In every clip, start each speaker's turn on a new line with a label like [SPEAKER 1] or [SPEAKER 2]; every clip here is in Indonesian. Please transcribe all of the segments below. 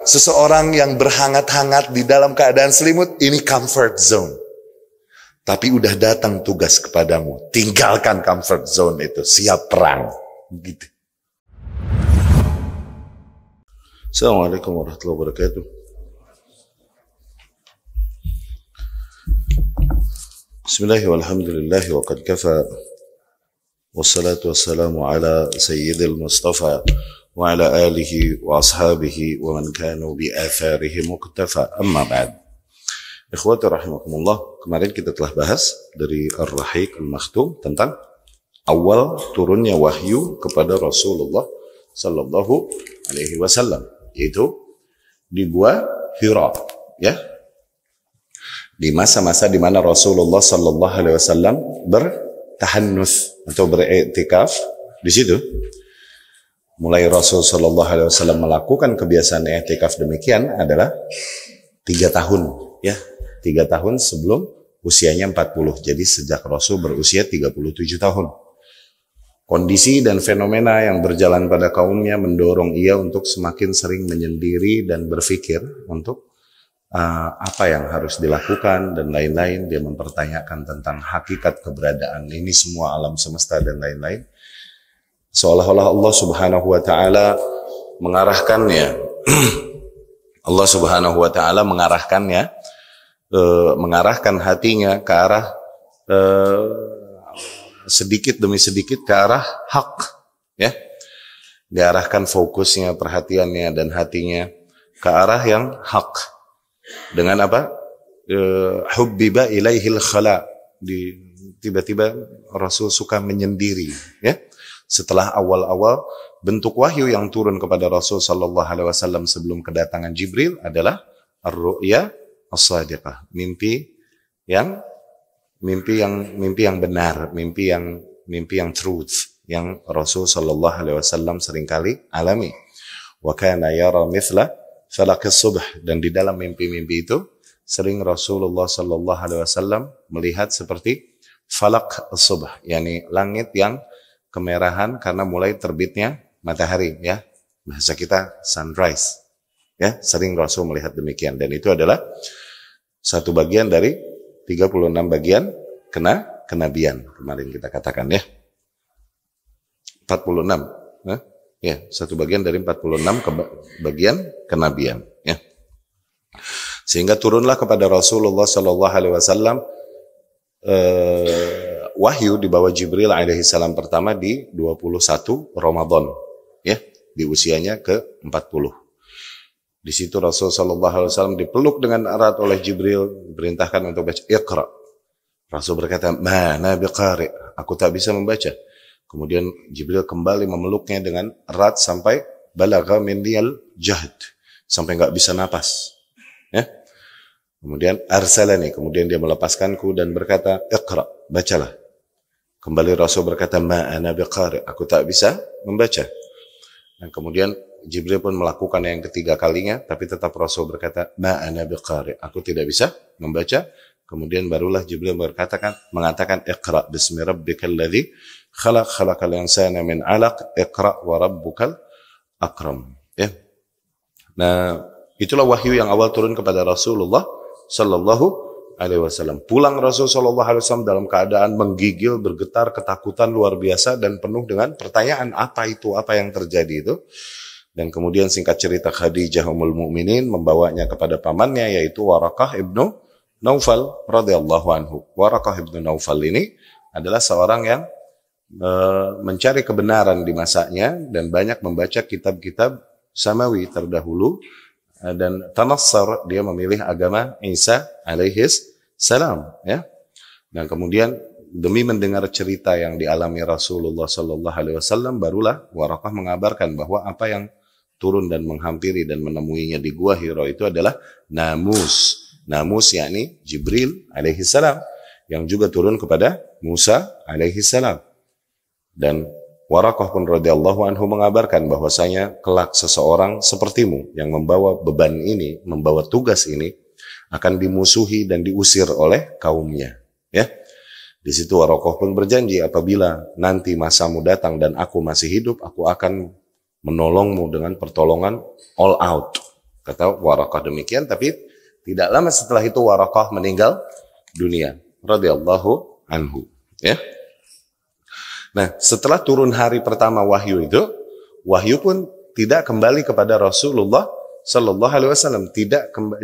[SPEAKER 1] Seseorang yang berhangat-hangat di dalam keadaan selimut, ini comfort zone. Tapi udah datang tugas kepadamu, tinggalkan comfort zone itu, siap perang. Gitu. Assalamualaikum warahmatullahi wabarakatuh. Bismillahirrahmanirrahim. Walhamdulillahi wa qad kafa. Wassalatu wassalamu ala sayyidil Mustafa wa ala alihi wa ashabihi wa man kanu bi atharihi muqtafa. Amma ba'd. Ikhwati rahimakumullah, kemarin kita telah bahas dari Ar-Rahiq Al-Makhtum tentang awal turunnya wahyu kepada Rasulullah sallallahu alaihi wasallam, yaitu di Gua Hira, ya. Di masa-masa di mana Rasulullah sallallahu alaihi wasallam bertahannuts atau beriktikaf di situ. Mulai Rasul sallallahu alaihi wasallam melakukan kebiasaan iktikaf demikian adalah 3 tahun, ya. 3 tahun sebelum usianya 40. Jadi sejak Rasul berusia 37 tahun. Kondisi dan fenomena yang berjalan pada kaumnya mendorong ia untuk semakin sering menyendiri dan berpikir untuk apa yang harus dilakukan dan lain-lain. Dia mempertanyakan tentang hakikat keberadaan ini semua alam semesta dan lain-lain. Seolah-olah Allah Subhanahu wa taala mengarahkannya. Allah Subhanahu wa taala mengarahkan hatinya ke arah sedikit demi sedikit ke arah hak, ya. Diarahkan fokusnya, perhatiannya dan hatinya ke arah yang hak. Dengan apa? Hubbiba ilaihil khala. Tiba-tiba Rasul suka menyendiri, ya. Setelah awal-awal bentuk wahyu yang turun kepada Rasul sallallahu alaihi wasallam sebelum kedatangan Jibril adalah ar-ru'ya as-sadiqah, mimpi yang benar, mimpi yang truth, yang Rasul sallallahu alaihi wasallam seringkali alami. Wa kana yara mithla falaqis subh, dan di dalam mimpi-mimpi itu sering Rasulullah sallallahu alaihi wasallam melihat seperti falaq as-subh, yakni langit yang kemerahan karena mulai terbitnya matahari, ya. Bahasa kita sunrise, ya. Sering Rasul melihat demikian, dan itu adalah satu bagian dari 36 bagian kenabian kemarin kita katakan, ya. 46, ya, satu bagian dari 46 bagian kenabian, ya. Sehingga turunlah kepada Rasulullah sallallahu alaihi wasallam wahyu di bawah Jibril alaihi salam pertama di 21 Ramadan, ya, di usianya ke-40. Di situ Rasul sallallahu alaihi wasallam dipeluk dengan erat oleh Jibril, perintahkan untuk baca Iqra. Rasul berkata, "Mana biqari?" Aku tak bisa membaca. Kemudian Jibril kembali memeluknya dengan erat sampai balagha minniyal jahd, sampai enggak bisa napas, ya. Kemudian arsalani, kemudian dia melepaskanku dan berkata, "Iqra, bacalah." Kembali Rasul berkata, "Ma ana biqari," aku tak bisa membaca. Dan kemudian Jibril pun melakukan yang ketiga kalinya, tapi tetap Rasul berkata, "Ma ana biqari," aku tidak bisa membaca. Kemudian barulah Jibril mengatakan, "Iqra bismi rabbikal ladzi khalaq, khalaqal insana min 'alaq, iqra wa rabbukal akram." Ya. Nah, itulah wahyu yang awal turun kepada Rasulullah sallallahu alaihi wasallam. Pulang Rasul sallallahu alaihi wasallam dalam keadaan menggigil, bergetar, ketakutan luar biasa dan penuh dengan pertanyaan, apa itu, apa yang terjadi itu. Dan kemudian singkat cerita Khadijah Ummul Mukminin membawanya kepada pamannya, yaitu Waraqah ibnu Naufal radhiyallahu anhu. Waraqah ibnu Naufal ini adalah seorang yang mencari kebenaran di masanya dan banyak membaca kitab-kitab samawi terdahulu, dan tanassar, dia memilih agama Isa alaihis salam, ya. Dan kemudian demi mendengar cerita yang dialami Rasulullah sallallahu alaihi wasallam, barulah Waraqah mengabarkan bahwa apa yang turun dan menghampiri dan menemuinya di Gua Hira itu adalah namus. Namus yakni Jibril alaihi salam yang juga turun kepada Musa alaihi salam. Dan Waraqah pun radhiyallahu anhu mengabarkan bahwasanya kelak seseorang sepertimu yang membawa beban ini, membawa tugas ini, akan dimusuhi dan diusir oleh kaumnya, ya. Di situ Waraqah pun berjanji, apabila nanti masamu datang dan aku masih hidup, aku akan menolongmu dengan pertolongan all out, Kata Waraqah demikian, tapi tidak lama setelah itu Waraqah meninggal dunia radhiyallahu anhu, ya. Nah, setelah turun hari pertama wahyu itu, wahyu pun tidak kembali kepada Rasulullah sallallahu alaihi wasallam.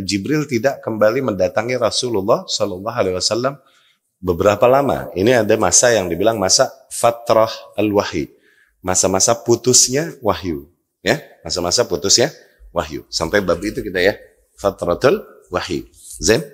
[SPEAKER 1] Jibril tidak kembali mendatangi Rasulullah sallallahu alaihi wasallam beberapa lama. Ini ada masa yang dibilang masa fatrah al-wahyi. Masa-masa putusnya wahyu, ya. Masa-masa putusnya wahyu. Sampai bab itu kita ya, fatratul wahyi. Zain.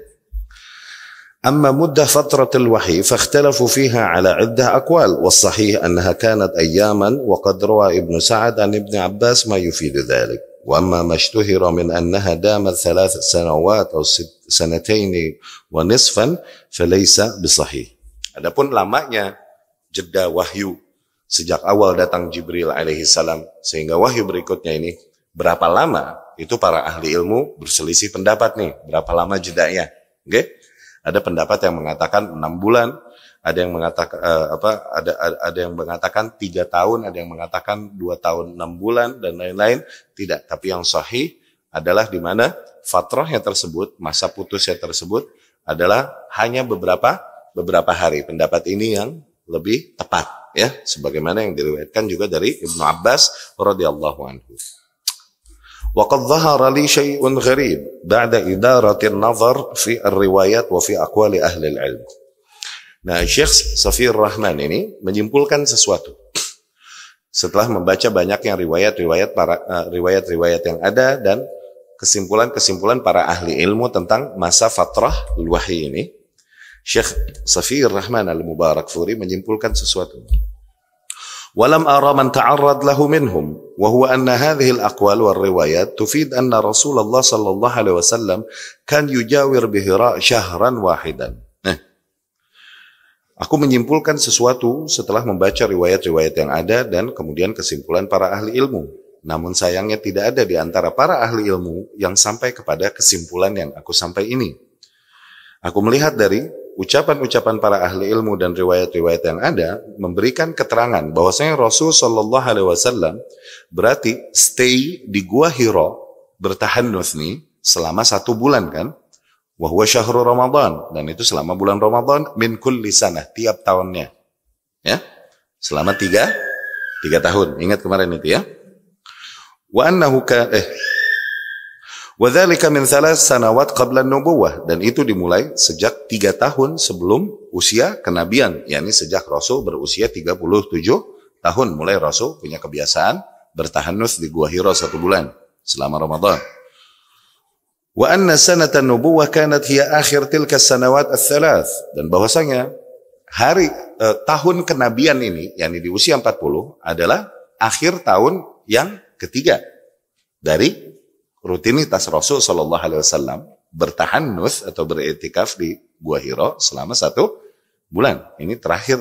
[SPEAKER 1] أما مدة فترة الوحي فاختلفوا فيها على عدة أقوال والصحيح أنها كانت أياما وقد روى ابن سعد عن ابن عباس ما يفيد ذلك وأما ما اشتهر من أنها دامت 3 سنوات أو 2 سنتين ونصفا فليس بصحيح. Adapun lamanya jeda wahyu sejak awal datang Jibril alaihi salam sehingga wahyu berikutnya ini berapa lama, itu para ahli ilmu berselisih pendapat nih, berapa lama jedanya. Oke? Ada pendapat yang mengatakan 6 bulan, ada yang mengatakan ada yang mengatakan 3 tahun, ada yang mengatakan 2 tahun 6 bulan dan lain-lain. Tidak, tapi yang sahih adalah di mana fatrahnya tersebut, masa putusnya tersebut adalah hanya beberapa hari. Pendapat ini yang lebih tepat, ya, sebagaimana yang diriwayatkan juga dari Ibnu Abbas radhiyallahu anhu. وقد ظهر لي شيء غريب بعد إدارة النظر في الروايات وفي أقوال أهل العلم. Nah, Syekh Safiyur Rahman ini menyimpulkan sesuatu. Setelah membaca banyak yang riwayat-riwayat yang ada dan kesimpulan-kesimpulan para ahli ilmu tentang masa fatrah al-wahyi ini, Syekh Safiyur Rahman al-Mubarakfuri menyimpulkan sesuatu. ولم أرى من تعرض له منهم وهو أن هذه الأقوال والروايات تفيد أن رسول الله صلى الله عليه وسلم كان يجاور بهراء شهرا واحدا. Aku menyimpulkan sesuatu setelah membaca riwayat-riwayat yang ada dan kemudian kesimpulan para ahli ilmu. Namun sayangnya tidak ada di antara para ahli ilmu yang sampai kepada kesimpulan yang aku sampai ini. Aku melihat dari ucapan-ucapan para ahli ilmu dan riwayat-riwayat yang ada memberikan keterangan bahwasanya Rasul Shallallahu Alaihi Wasallam berarti stay di Gua Hira bertahannuts nih selama 1 bulan kan, wa huwa syahrul Ramadan, dan itu selama bulan Ramadan min kulli sanah, tiap tahunnya, ya, selama 3 tahun. Ingat kemarin itu ya. Wa annahu وَذَلِكَ مِنْ 3 سَنَوَاتٍ قَبْلَ النُّبُوَّةِ, dan itu dimulai sejak 3 tahun sebelum usia kenabian, yakni sejak Rasul berusia 37 tahun mulai Rasul punya kebiasaan bertahannuts di Gua Hira 1 bulan selama Ramadan. وَأَنَّ سَنَةَ النُّبُوَّةِ كَانَتْ هِيَ آخِرَ تِلْكَ السَّنَوَاتِ الثَّلَاثِ, dan bahwasanya tahun kenabian ini, yakni di usia 40, adalah akhir tahun yang ketiga dari rutinitas Rasul Shallallahu Alaihi Wasallam bertahannuts atau beriktikaf di Gua Hira selama 1 bulan. Ini terakhir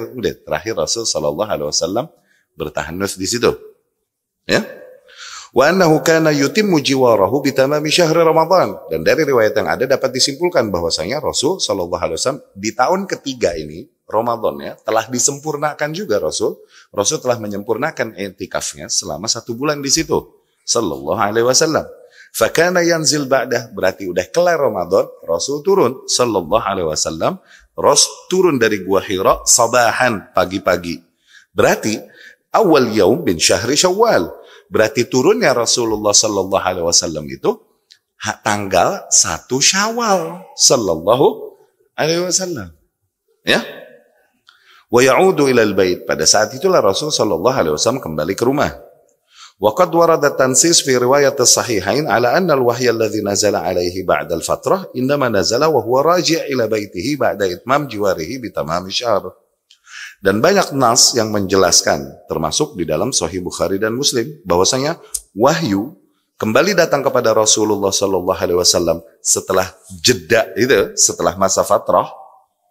[SPEAKER 1] Rasul Shallallahu Alaihi Wasallam bertahannuts di situ. Ya. Wa annahu kana yutimmu jiwarahu bi tamami syahri Ramadan, dan dari riwayat yang ada dapat disimpulkan bahwasanya Rasul Shallallahu Alaihi Wasallam di tahun ketiga ini Ramadan ya telah disempurnakan juga Rasul telah menyempurnakan iktikafnya selama 1 bulan di situ Shallallahu Alaihi Wasallam. Fakana yanzil ba'dah, berarti udah kelar Ramadan, Rasul turun sallallahu alaihi wasallam, Rasul turun dari Gua Hira sabahan, pagi-pagi. Berarti awal yaum bin syahri Syawal. Berarti turunnya Rasulullah sallallahu alaihi wasallam itu tanggal 1 Syawal sallallahu alaihi wasallam. Ya. Wa ya'udu ila al-bait, pada saat itulah Rasul sallallahu alaihi wasallam kembali ke rumah. وقد ورد التنصيص في رواية الصحيحين على أن الوحي الذي نزل عليه بعد الفترة إنما نزل وهو راجع إلى بيته بعد إتمام جواره بتمام الشهر. Dan banyak nas yang menjelaskan, termasuk di dalam Sahih Bukhari dan Muslim, bahwasanya wahyu kembali datang kepada Rasulullah Sallallahu Alaihi Wasallam setelah jeda itu, setelah masa fatrah,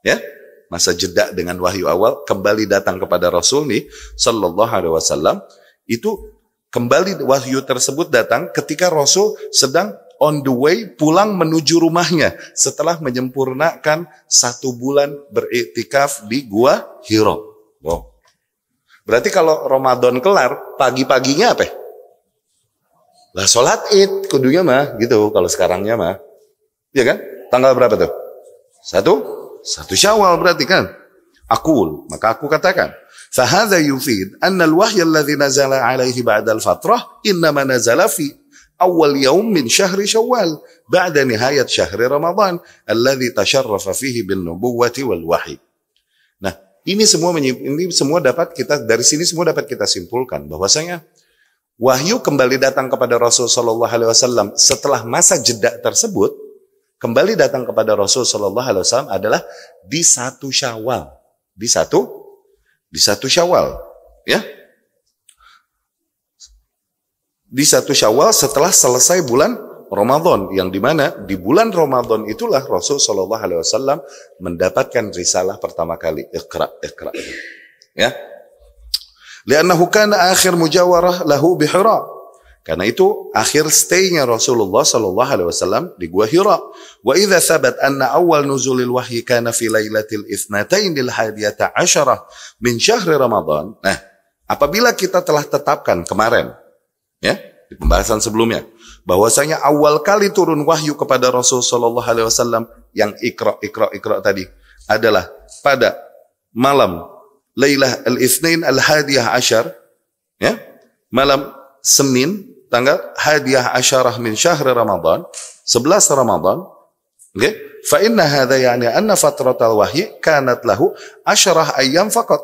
[SPEAKER 1] ya, masa jeda dengan wahyu awal kembali datang kepada Rasul nih Sallallahu Alaihi Wasallam itu. Kembali wahyu tersebut datang ketika Rasul sedang on the way pulang menuju rumahnya setelah menyempurnakan 1 bulan beriktikaf di Gua Hira. Wow. Berarti kalau Ramadan kelar, pagi-paginya apa? Lah sholat id kudunya mah gitu, kalau sekarangnya mah. Iya kan? Tanggal berapa tuh? Satu Syawal berarti kan? Aqul, maka aku katakan, fahadha yufid anna al-wahya alladhi nazala alaihi ba'da al-fatrah innama nazala fi awal yawm min syahri Syawal ba'da nihayat syahri Ramadan alladhi tasharrafa fihi bin nubuwwati wal wahyi. Nah, ini semua dapat kita dari sini semua dapat kita simpulkan bahwasanya wahyu kembali datang kepada Rasul sallallahu alaihi wasallam setelah masa jeda tersebut, kembali datang kepada Rasul sallallahu alaihi wasallam adalah di 1 Syawal. Di satu Syawal, ya. Di 1 Syawal setelah selesai bulan Ramadan, yang dimana di bulan Ramadan itulah Rasul sallallahu alaihi wasallam mendapatkan risalah pertama kali, Iqra. Ya. Li'annahu kana akhir mujawarah lahu bi Hira. Karena itu akhir stay-nya Rasulullah sallallahu alaihi wasallam di Gua Hira. Wa idza thabat anna awal nuzulil wahyi kana fi lailatil itsnatain al-hadiyata asyarah min syahri Ramadan. Nah, apabila kita telah tetapkan kemarin, ya, di pembahasan sebelumnya, bahwasanya awal kali turun wahyu kepada Rasul sallallahu alaihi wasallam yang Iqra tadi adalah pada malam Lailah al-Itsnain al-Hadiyah Asyar, ya, malam Senin tanggal Hadiyah Asyarah min syahri Ramadan, 11 Ramadan. Okay? Fa inna hadha yani anna fatratal wahyi kanat lahu asyarah ayyam faqat.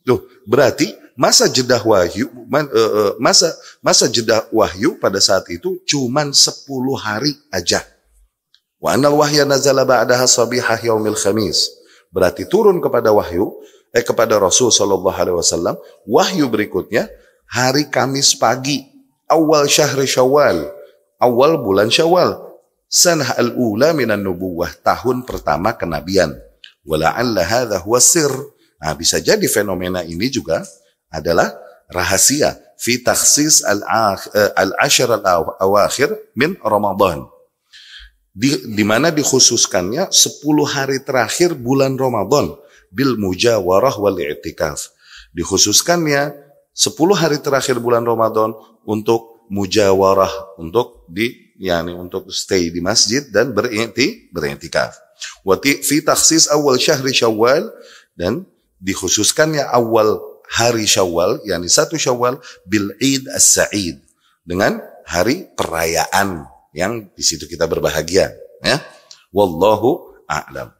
[SPEAKER 1] Tuh, berarti masa jeda wahyu masa jeda wahyu pada saat itu cuman 10 hari aja. Wa annal wahya nazala ba'daha sabihah yaumil khamis. Berarti turun kepada kepada Rasul sallallahu alaihi wasallam wahyu berikutnya hari Kamis pagi, awal syahri Syawal, awal bulan Syawal, sanah al-ula minan nubuwah, tahun pertama kenabian. Wala'alla hadha huwa sir. Nah, bisa jadi fenomena ini juga adalah rahasia fi takhsis al-ashr al-awakhir min Ramadan. Di mana dikhususkannya 10 hari terakhir bulan Ramadan bil mujawarah wal i'tikaf. Dikhususkannya 10 hari terakhir bulan Ramadan untuk mujawarah, untuk untuk stay di masjid dan beriktikaf. Wa fi takhsis awal syahri Syawal, dan dikhususkannya awal hari Syawal, yakni 1 Syawal bil Eid as-Sa'id, dengan hari perayaan yang di situ kita berbahagia, ya. Wallahu a'lam.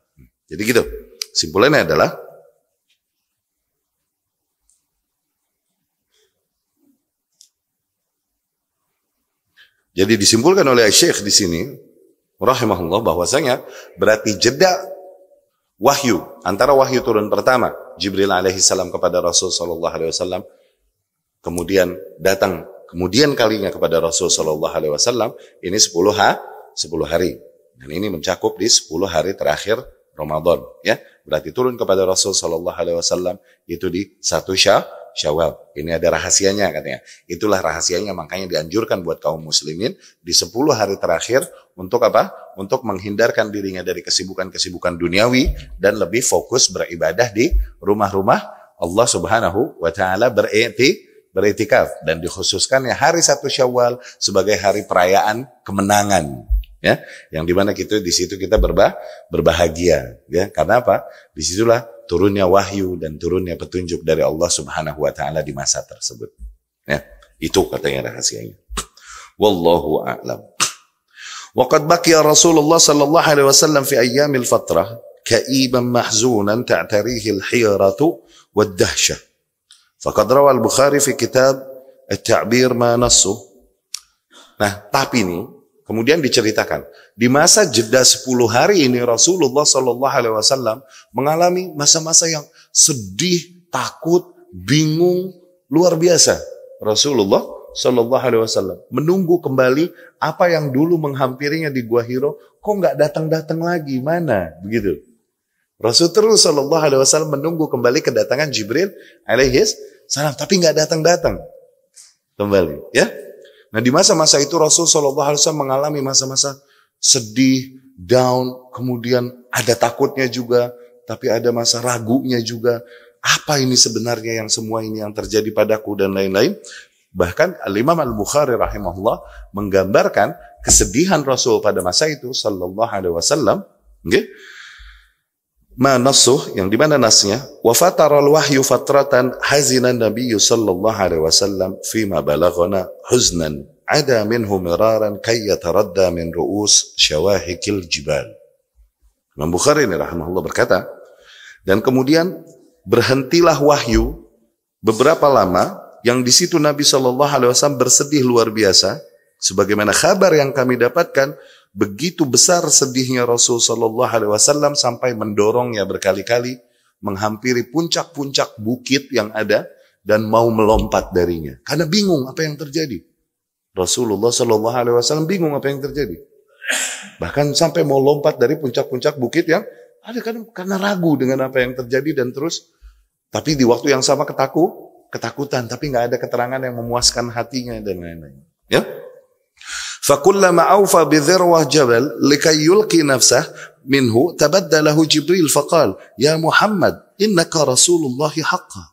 [SPEAKER 1] Jadi gitu. Simpulannya adalah jadi disimpulkan oleh Syekh di sini rahimahullah bahwasanya berarti jeda wahyu antara wahyu turun pertama Jibril alaihi salam kepada Rasul sallallahu alaihi wasallam, kemudian datang kemudian kalinya kepada Rasul sallallahu alaihi wasallam, ini 10 hari. Dan ini mencakup di 10 hari terakhir Ramadan, ya. Berarti turun kepada Rasul sallallahu alaihi wasallam itu di 1 Syawal. Ini ada rahasianya katanya. Itulah rahasianya, makanya dianjurkan buat kaum muslimin di 10 hari terakhir untuk apa? Untuk menghindarkan dirinya dari kesibukan-kesibukan duniawi dan lebih fokus beribadah di rumah-rumah Allah Subhanahu wa taala, beriktikaf, dan dikhususkannya hari 1 Syawal sebagai hari perayaan kemenangan, ya, yang dimana di situ kita berbahagia, ya. Karena apa? Disitulah turunnya wahyu dan turunnya petunjuk dari Allah Subhanahu wa taala di masa tersebut, ya. Itu katanya rahasianya. Wallahu a'lam. Wa qad baqiya Rasulullah sallallahu alaihi wasallam fi ayyamil fatrah ka'iban mahzunan ta'tarihi al-hiratu wad-dahsyah. Faqad rawa al-Bukhari fi kitab at-ta'bir ma nassu. Nah, tapi ini kemudian diceritakan, di masa jeda 10 hari ini Rasulullah sallallahu alaihi wasallam mengalami masa-masa yang sedih, takut, bingung, luar biasa. Rasulullah sallallahu alaihi wasallam menunggu kembali apa yang dulu menghampirinya di Gua Hira, kok nggak datang-datang lagi, mana? Begitu. Rasul terus sallallahu alaihi wasallam menunggu kembali kedatangan Jibril alaihi salam, tapi nggak datang-datang kembali, ya. Nah, di masa-masa itu Rasul sallallahu alaihi wasallam mengalami masa-masa sedih, down, kemudian ada takutnya juga, tapi ada masa ragunya juga. Apa ini sebenarnya yang semua ini yang terjadi padaku dan lain-lain? Bahkan Al-Imam Al-Bukhari rahimahullah menggambarkan kesedihan Rasul pada masa itu sallallahu alaihi wasallam, okay? Ma nassuh, yang di mana nasnya, wa fatara al-wahyu fatratan hazinan nabiyyu sallallahu alaihi wasallam fima balaghana huznan ada minhu miraran kay yataradda min ru'us syawahikil jibal. Imam Bukhari ini rahimahullah berkata, dan kemudian berhentilah wahyu beberapa lama, yang di situ Nabi sallallahu alaihi wasallam bersedih luar biasa, sebagaimana kabar yang kami dapatkan. Begitu besar sedihnya Rasul sallallahu alaihi wasallam sampai mendorongnya berkali-kali menghampiri puncak-puncak bukit yang ada dan mau melompat darinya karena bingung apa yang terjadi. Rasulullah sallallahu alaihi wasallam bingung apa yang terjadi. Bahkan sampai mau lompat dari puncak-puncak bukit yang ada karena ragu dengan apa yang terjadi, dan terus tapi di waktu yang sama ketakutan, tapi nggak ada keterangan yang memuaskan hatinya dan lain-lain. Ya. فَكُلَّمَا أَوْفَى بِذِرْوَةِ جَبَلٍ لِكَيْ يُلْقِي نَفْسَهُ مِنْهُ تَبَدَّلَهُ جِبْرِيلٌ فَقَالَ يَا مُحَمَّدْ إِنَّكَ رَسُولُ اللَّهِ حَقًّا.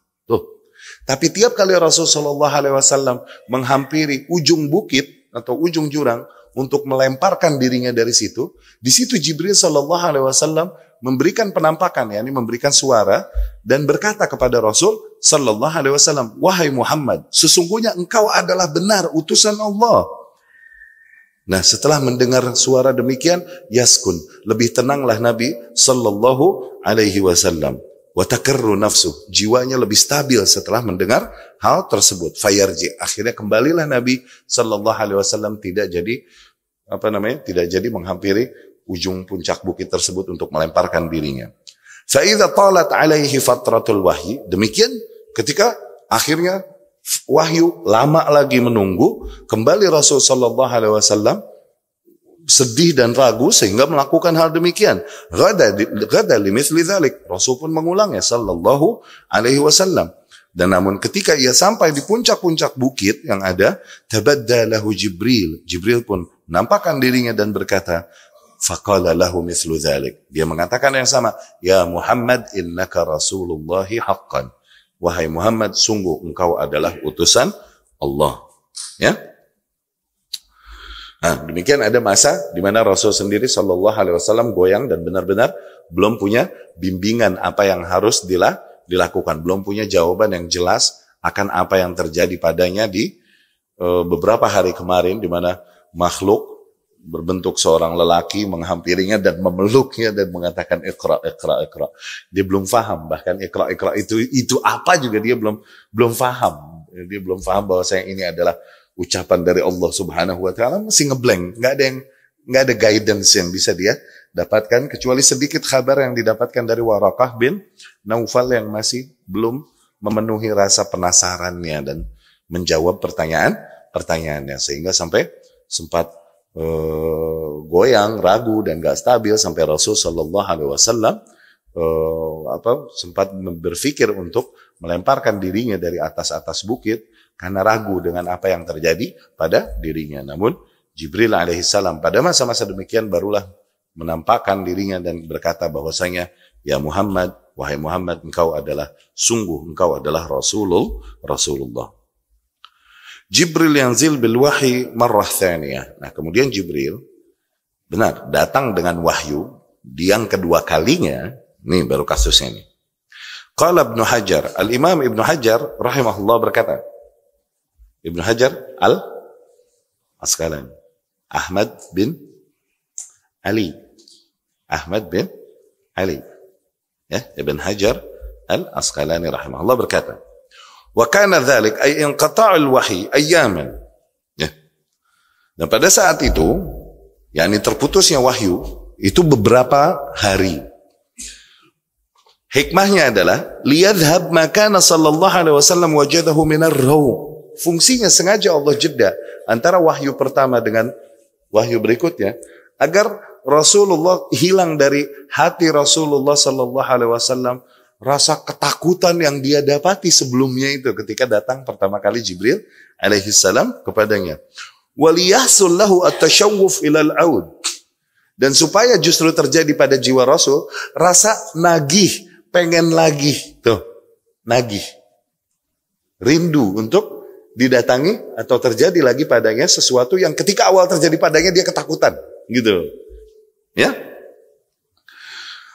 [SPEAKER 1] Tapi tiap kali Rasulullah SAW menghampiri ujung bukit atau ujung jurang untuk melemparkan dirinya dari situ, di situ Jibril SAW memberikan penampakan, yakni memberikan suara dan berkata kepada Rasul SAW, wahai Muhammad, sesungguhnya engkau adalah benar utusan Allah. Nah, setelah mendengar suara demikian, yaskun, lebih tenanglah Nabi sallallahu alaihi wasallam. Wa takarru nafsu, jiwanya lebih stabil setelah mendengar hal tersebut. Fayarji, akhirnya kembalilah Nabi sallallahu alaihi wasallam tidak jadi menghampiri ujung puncak bukit tersebut untuk melemparkan dirinya. Fa idza talat alaihi fatratul wahyi, demikian ketika akhirnya wahyu lama lagi menunggu, kembali Rasul sallallahu alaihi wasallam sedih dan ragu sehingga melakukan hal demikian. Ghada limithli dzalik. Rasul pun mengulangnya sallallahu alaihi wasallam. Dan namun ketika ia sampai di puncak-puncak bukit yang ada, tabaddalahu Jibril. Jibril pun menampakkan dirinya dan berkata, faqala lahu mithlu dzalik. Dia mengatakan yang sama, ya Muhammad innaka rasulullahi haqqan. Wahai Muhammad, sungguh engkau adalah utusan Allah. Ya. Nah, demikian ada masa di mana Rasul sendiri sallallahu alaihi wasallam goyang dan benar-benar belum punya bimbingan apa yang harus dilakukan, belum punya jawaban yang jelas akan apa yang terjadi padanya di beberapa hari kemarin, di mana makhluk berbentuk seorang lelaki menghampirinya dan memeluknya dan mengatakan iqra. Dia belum faham, bahkan iqra itu apa juga dia belum faham. Dia belum faham bahwa ini adalah ucapan dari Allah Subhanahu wa taala, masih ngeblank, enggak ada guidance yang bisa dia dapatkan kecuali sedikit kabar yang didapatkan dari Waraqah bin Naufal yang masih belum memenuhi rasa penasarannya dan menjawab pertanyaannya, sehingga sampai sempat goyang, ragu dan gak stabil sampai Rasul sallallahu alaihi wasallam sempat berpikir untuk melemparkan dirinya dari atas bukit karena ragu dengan apa yang terjadi pada dirinya. Namun Jibril alaihissalam pada masa-masa demikian barulah menampakkan dirinya dan berkata bahwasanya, ya Muhammad, wahai Muhammad, engkau adalah Rasulullah. Jibril yanzil bil wahyi marrah thaniyah. Nah, kemudian Jibril benar datang dengan wahyu di yang kedua kalinya. Ini baru kasusnya ini. Qala Ibnu Hajar, Al-Imam Ibnu Hajar rahimahullah berkata, Ibnu Hajar Al-Asqalani, Ahmad bin Ali, ya, Ibn Hajar Al-Asqalani rahimahullah berkata, wa kana dzalik ay inqita'ul wahyi ayyaman. Ya. Dan pada saat itu, yakni terputusnya wahyu itu beberapa hari. Hikmahnya adalah liyadhhab ma kana sallallahu alaihi wasallam wajadahu minar raw. Fungsinya sengaja Allah jeda antara wahyu pertama dengan wahyu berikutnya agar Rasulullah hilang dari hati Rasulullah sallallahu alaihi wasallam rasa ketakutan yang dia dapati sebelumnya itu ketika datang pertama kali Jibril alaihi salam kepadanya. Waliyahsul lahu at-tashawwuf ilal aud. Dan supaya justru terjadi pada jiwa Rasul rasa nagih, pengen lagi, tuh, nagih. Rindu untuk didatangi atau terjadi lagi padanya sesuatu yang ketika awal terjadi padanya dia ketakutan, gitu. Ya.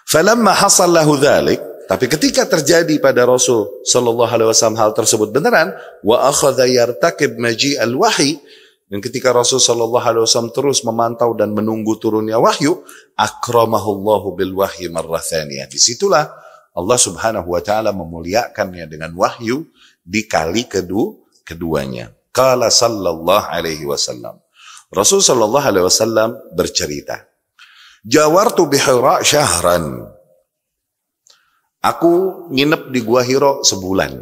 [SPEAKER 1] Falamma hasal lahu dzalik, tapi ketika terjadi pada Rasul sallallahu alaihi wasallam hal tersebut beneran, wa akhadha yartakib maji'al wahyi, dan ketika Rasul sallallahu alaihi wasallam terus memantau dan menunggu turunnya wahyu, akramahullahu bil wahyi marrah tsaniyah. Disitulah Allah Subhanahu wa taala memuliakannya dengan wahyu di kali keduanya. Qala sallallahu alaihi wasallam. Rasul sallallahu alaihi wasallam bercerita, "Jawartu bi Hira syahran." Aku nginep di Gua Hira sebulan.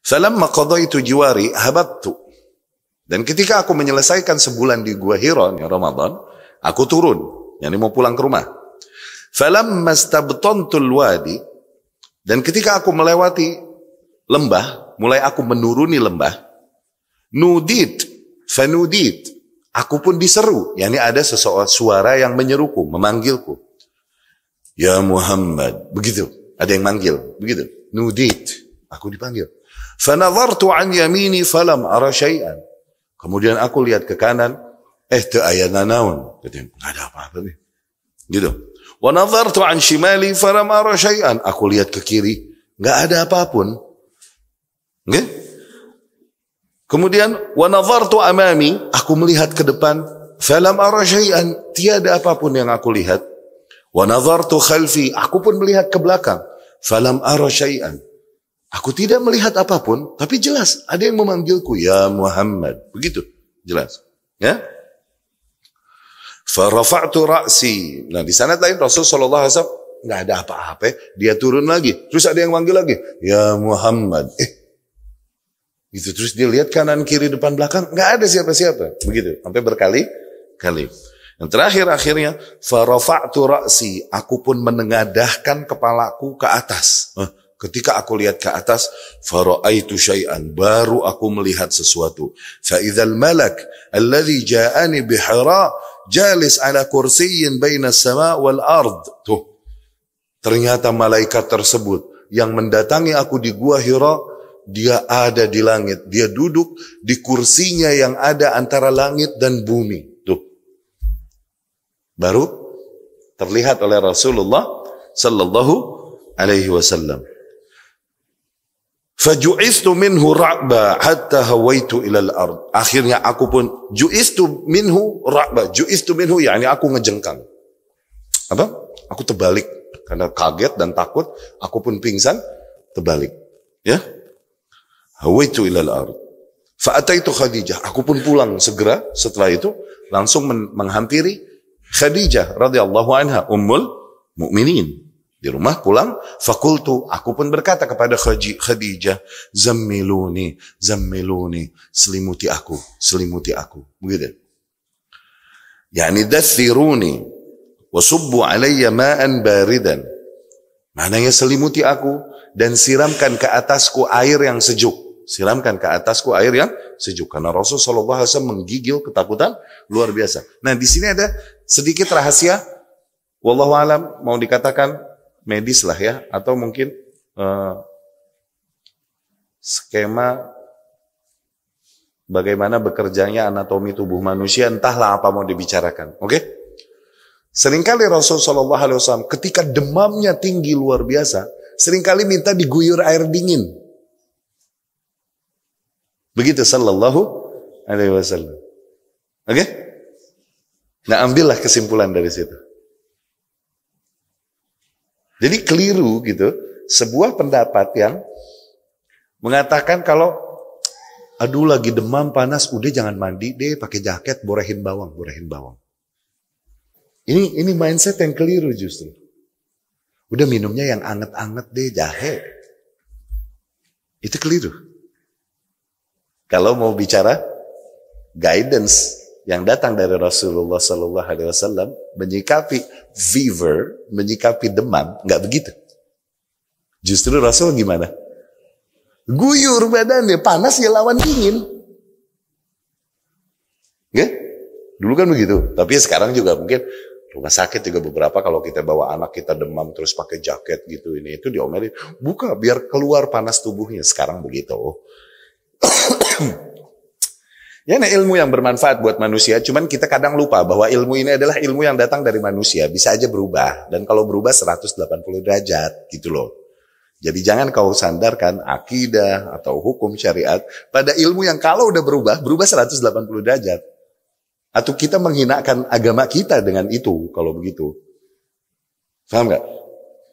[SPEAKER 1] Falamma qadaitu jiwari habattu. Dan ketika aku menyelesaikan sebulan di Gua Hira di Ramadan, aku turun, yakni mau pulang ke rumah. Falamma stabtantul wadi, dan ketika aku melewati lembah, mulai aku menuruni lembah, nudit, fanudit, aku pun diseru, yakni ada seseorang suara yang menyeruku, memanggilku. Ya Muhammad, begitu, ada yang manggil, begitu. Nudit, aku dipanggil. Fanadhartu an yamini falam ara syai'an. Kemudian aku lihat ke kanan, teu aya nanaon. Katanya, enggak ada apa-apa nih. Gitu. Wa nadhartu an shimali falam ara syai'an. Aku lihat ke kiri, enggak ada apapun. Nggih? Kemudian wa nadhartu amami, aku melihat ke depan, falam ara syai'an, tiada apapun yang aku lihat. Wa nadhartu khalfi, aku pun melihat ke belakang, falam ara syai'an. Aku tidak melihat apapun, tapi jelas ada yang memanggilku, ya Muhammad. Begitu, jelas. Ya. Farafa'tu ra'si. Nah, di sana lain Rasul sallallahu alaihi wasallam enggak ada apa-apa, dia turun lagi. Terus ada yang manggil lagi, ya Muhammad. Gitu, terus dia lihat kanan kiri depan belakang, enggak ada siapa-siapa. Begitu, sampai berkali-kali. Yang terakhir akhirnya farafa'tu ra'si, aku pun menengadahkan kepalaku ke atas. Ketika aku lihat ke atas, fara'aitu syai'an, baru aku melihat sesuatu. Fa idzal malak alladhi ja'ani bi Hira jalis ala kursiyyin baina as-sama' wal ard. Tuh. Ternyata malaikat tersebut yang mendatangi aku di Gua Hira, dia ada di langit, dia duduk di kursinya yang ada antara langit dan bumi. Tuh. Baru terlihat oleh Rasulullah sallallahu alaihi wasallam. Faju'istu minhu ra'ba hatta hawaitu ilal ard. Akhirnya aku pun ju'istu minhu ra'ba. Ju'istu minhu yakni aku ngejengkang. Apa? Aku terbalik karena kaget dan takut, aku pun pingsan, terbalik. Ya? Hawaitu ilal ard. Fa'ataitu Khadijah. Aku pun pulang segera setelah itu langsung menghampiri Khadijah radhiyallahu anha, ummul mukminin. Di rumah pulang, fakultu, aku pun berkata kepada Khadijah, zammiluni, selimuti aku. Begitu. Yani dathiruni, wasubbu alayya ma'an baridan. Maknanya selimuti aku, dan siramkan ke atasku air yang sejuk. Siramkan ke atasku air yang sejuk. Karena Rasulullah SAW menggigil ketakutan luar biasa. Nah, di sini ada sedikit rahasia, wallahu alam, mau dikatakan medis lah ya, atau mungkin skema bagaimana bekerjanya anatomi tubuh manusia, entahlah apa mau dibicarakan. Oke? Seringkali Rasul sallallahu alaihi wasallam ketika demamnya tinggi luar biasa, seringkali minta diguyur air dingin. Begitu sallallahu alaihi wasallam. Oke? Nah, ambillah kesimpulan dari situ. Jadi keliru gitu, sebuah pendapat yang mengatakan kalau aduh lagi demam panas, udah jangan mandi deh, pakai jaket, borehin bawang. Ini mindset yang keliru justru. Udah minumnya yang anget-anget deh, jahe. Itu keliru. Kalau mau bicara guidance yang datang dari Rasulullah Sallallahu Alaihi Wasallam menyikapi fever, menyikapi demam, nggak begitu. Justru Rasul gimana? Guyur badannya, panas ya lawan dingin. Nggak? Dulu kan begitu. Tapi sekarang juga mungkin rumah sakit juga beberapa kalau kita bawa anak kita demam terus pakai jaket gitu ini itu diomelin, buka biar keluar panas tubuhnya. Sekarang begitu. Ya, ini ilmu yang bermanfaat buat manusia, cuman kita kadang lupa bahwa ilmu ini adalah ilmu yang datang dari manusia, bisa aja berubah, dan kalau berubah 180 derajat, gitu loh. Jadi jangan kau sandarkan akidah atau hukum syariat pada ilmu yang kalau udah berubah 180 derajat. Atau kita menghinakan agama kita dengan itu, kalau begitu. Paham gak?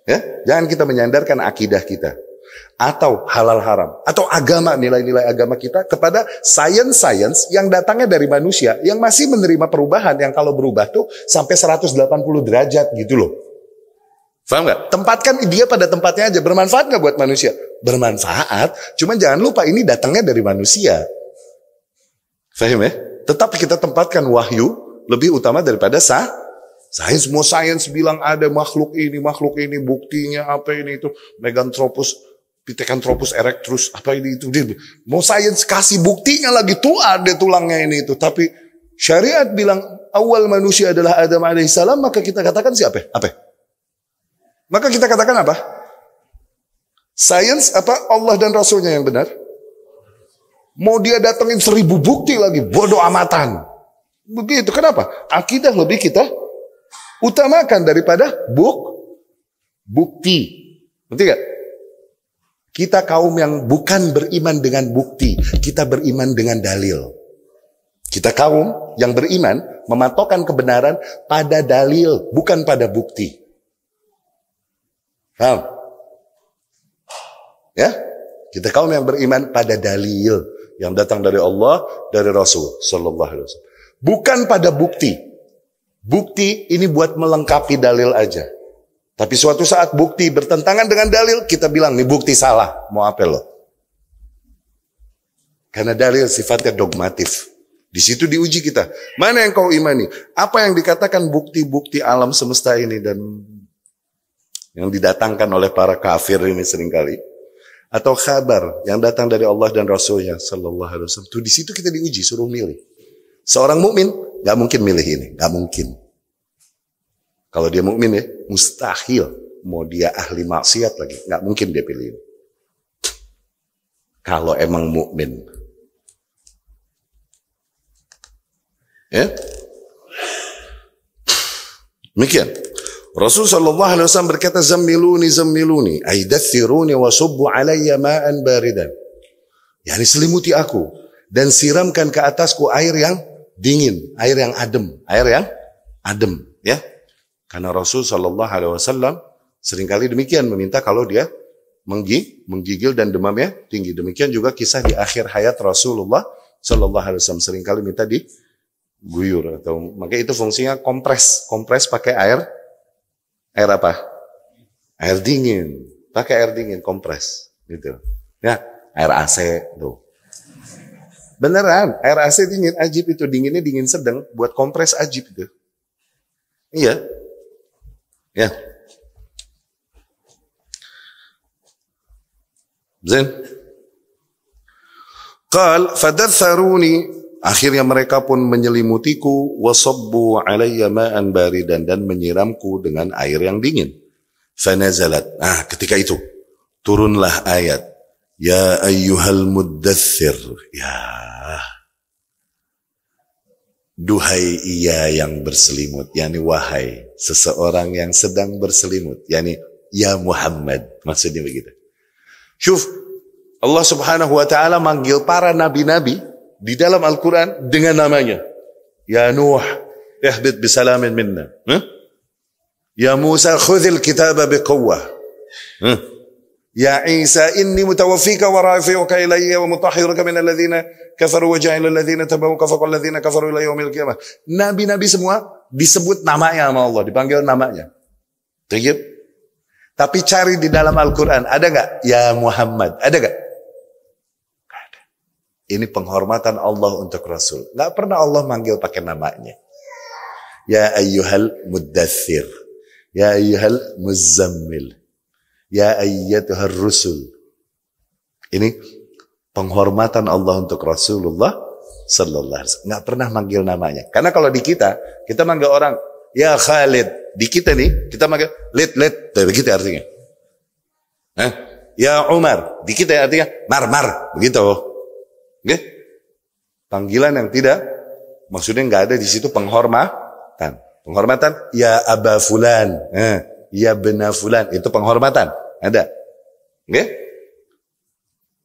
[SPEAKER 1] Ya, jangan kita menyandarkan akidah kita. Atau halal haram, atau agama, nilai-nilai agama kita kepada sains yang datangnya dari manusia, yang masih menerima perubahan, yang kalau berubah tuh sampai 180 derajat gitu loh. Paham gak? Tempatkan dia pada tempatnya aja. Bermanfaat gak buat manusia? Bermanfaat, cuman jangan lupa ini datangnya dari manusia. Paham ya? Tetap kita tempatkan wahyu lebih utama daripada sains. Semua sains bilang ada makhluk ini, buktinya apa ini itu, Meganthropus, Pithecanthropus erectus, apa ini itu. Mau sains kasih buktinya lagi, tuh ada tulangnya ini itu. Tapi syariat bilang awal manusia adalah Adam alaihissalam, maka kita katakan siapa? Apa? Maka kita katakan apa? Sains apa Allah dan Rasulnya yang benar? Mau dia datengin 1000 bukti lagi, bodoh amatan. Begitu, kenapa? Akidah lebih kita utamakan daripada bukti. Ngerti gak? Kita kaum yang bukan beriman dengan bukti, kita beriman dengan dalil. Kita kaum yang beriman mematokkan kebenaran pada dalil, bukan pada bukti. Paham? Ya? Kita kaum yang beriman pada dalil yang datang dari Allah, dari Rasul sallallahu alaihi wasallam. Bukan pada bukti. Bukti ini buat melengkapi dalil aja. Tapi suatu saat bukti bertentangan dengan dalil, kita bilang nih bukti salah. Mau apa lo? Karena dalil sifatnya dogmatif. Di situ diuji kita. Mana yang kau imani? Apa yang dikatakan bukti-bukti alam semesta ini dan yang didatangkan oleh para kafir ini seringkali, atau kabar yang datang dari Allah dan Rasulnya sallallahu alaihi wasallam. Tuh di situ kita diuji, suruh milih. Seorang mukmin nggak mungkin milih ini, nggak mungkin. Kalau dia mukmin ya, mustahil. Mau dia ahli maksiat lagi, nggak mungkin dia pilih ini. Kalau emang mukmin, ya. Demikian. Rasul sallallahu alaihi wasallam berkata, zammiluni, ay dathiruni wa subbu alayya ma'an baridan. Yani selimuti aku dan siramkan ke atasku air yang dingin, air yang adem, ya. Karena Rasul sallallahu alaihi wasallam seringkali demikian meminta kalau dia menggigil dan demamnya tinggi. Demikian juga kisah di akhir hayat Rasulullah sallallahu alaihi wasallam seringkali minta diguyur atau maka itu fungsinya kompres pakai air apa? Air dingin, pakai air dingin kompres gitu. Ya, air AC tuh. Beneran, air AC dingin, ajib itu, dinginnya dingin sedang, buat kompres ajib itu. Iya. Ya. Zain. Qal fadatharuni, akhirnya mereka pun menyelimutiku, wasabbu alayya ma'an baridan, dan menyiramku dengan air yang dingin. Fanazalat. Ketika itu turunlah ayat, ya ayyuhal muddathir, ya duhai ia yang berselimut, yakni wahai seseorang yang sedang berselimut, yakni ya Muhammad, maksudnya begitu. Syuf, Allah subhanahu wa ta'ala manggil para nabi-nabi di dalam Al-Quran dengan namanya. Ya Nuh, ihbit bisalamin minna. Ya Musa, khudhil kitaba biqawwah. Ya Isa, inni mutawaffika wa rafi'uka ilayya wa mutahhiruka min alladhina kafaru wa ja'ilu alladhina tabawuka faqal alladhina kafaru ila yaumil qiyamah. Nabi-nabi semua disebut namanya sama Allah, dipanggil namanya. Tayyib. Tapi cari di dalam Al-Quran, ada enggak ya Muhammad? Ada enggak? Enggak ada. Ini penghormatan Allah untuk Rasul. Enggak pernah Allah manggil pakai namanya. Ya ayyuhal muddathir. Ya ayyuhal muzammil. Ya ayyatuhar rusul. Ini penghormatan Allah untuk Rasulullah sallallahu alaihi wasallam. Enggak pernah manggil namanya. Karena kalau di kita manggil orang, ya Khalid. Di kita nih, kita manggil lid. Begitu artinya. Ya Umar. Di kita artinya mar. Begitu. Nggih? Panggilan yang tidak, maksudnya nggak ada di situ penghormatan. Penghormatan, ya Aba Fulan, ya Bena Fulan, itu penghormatan. Ada. Nggih?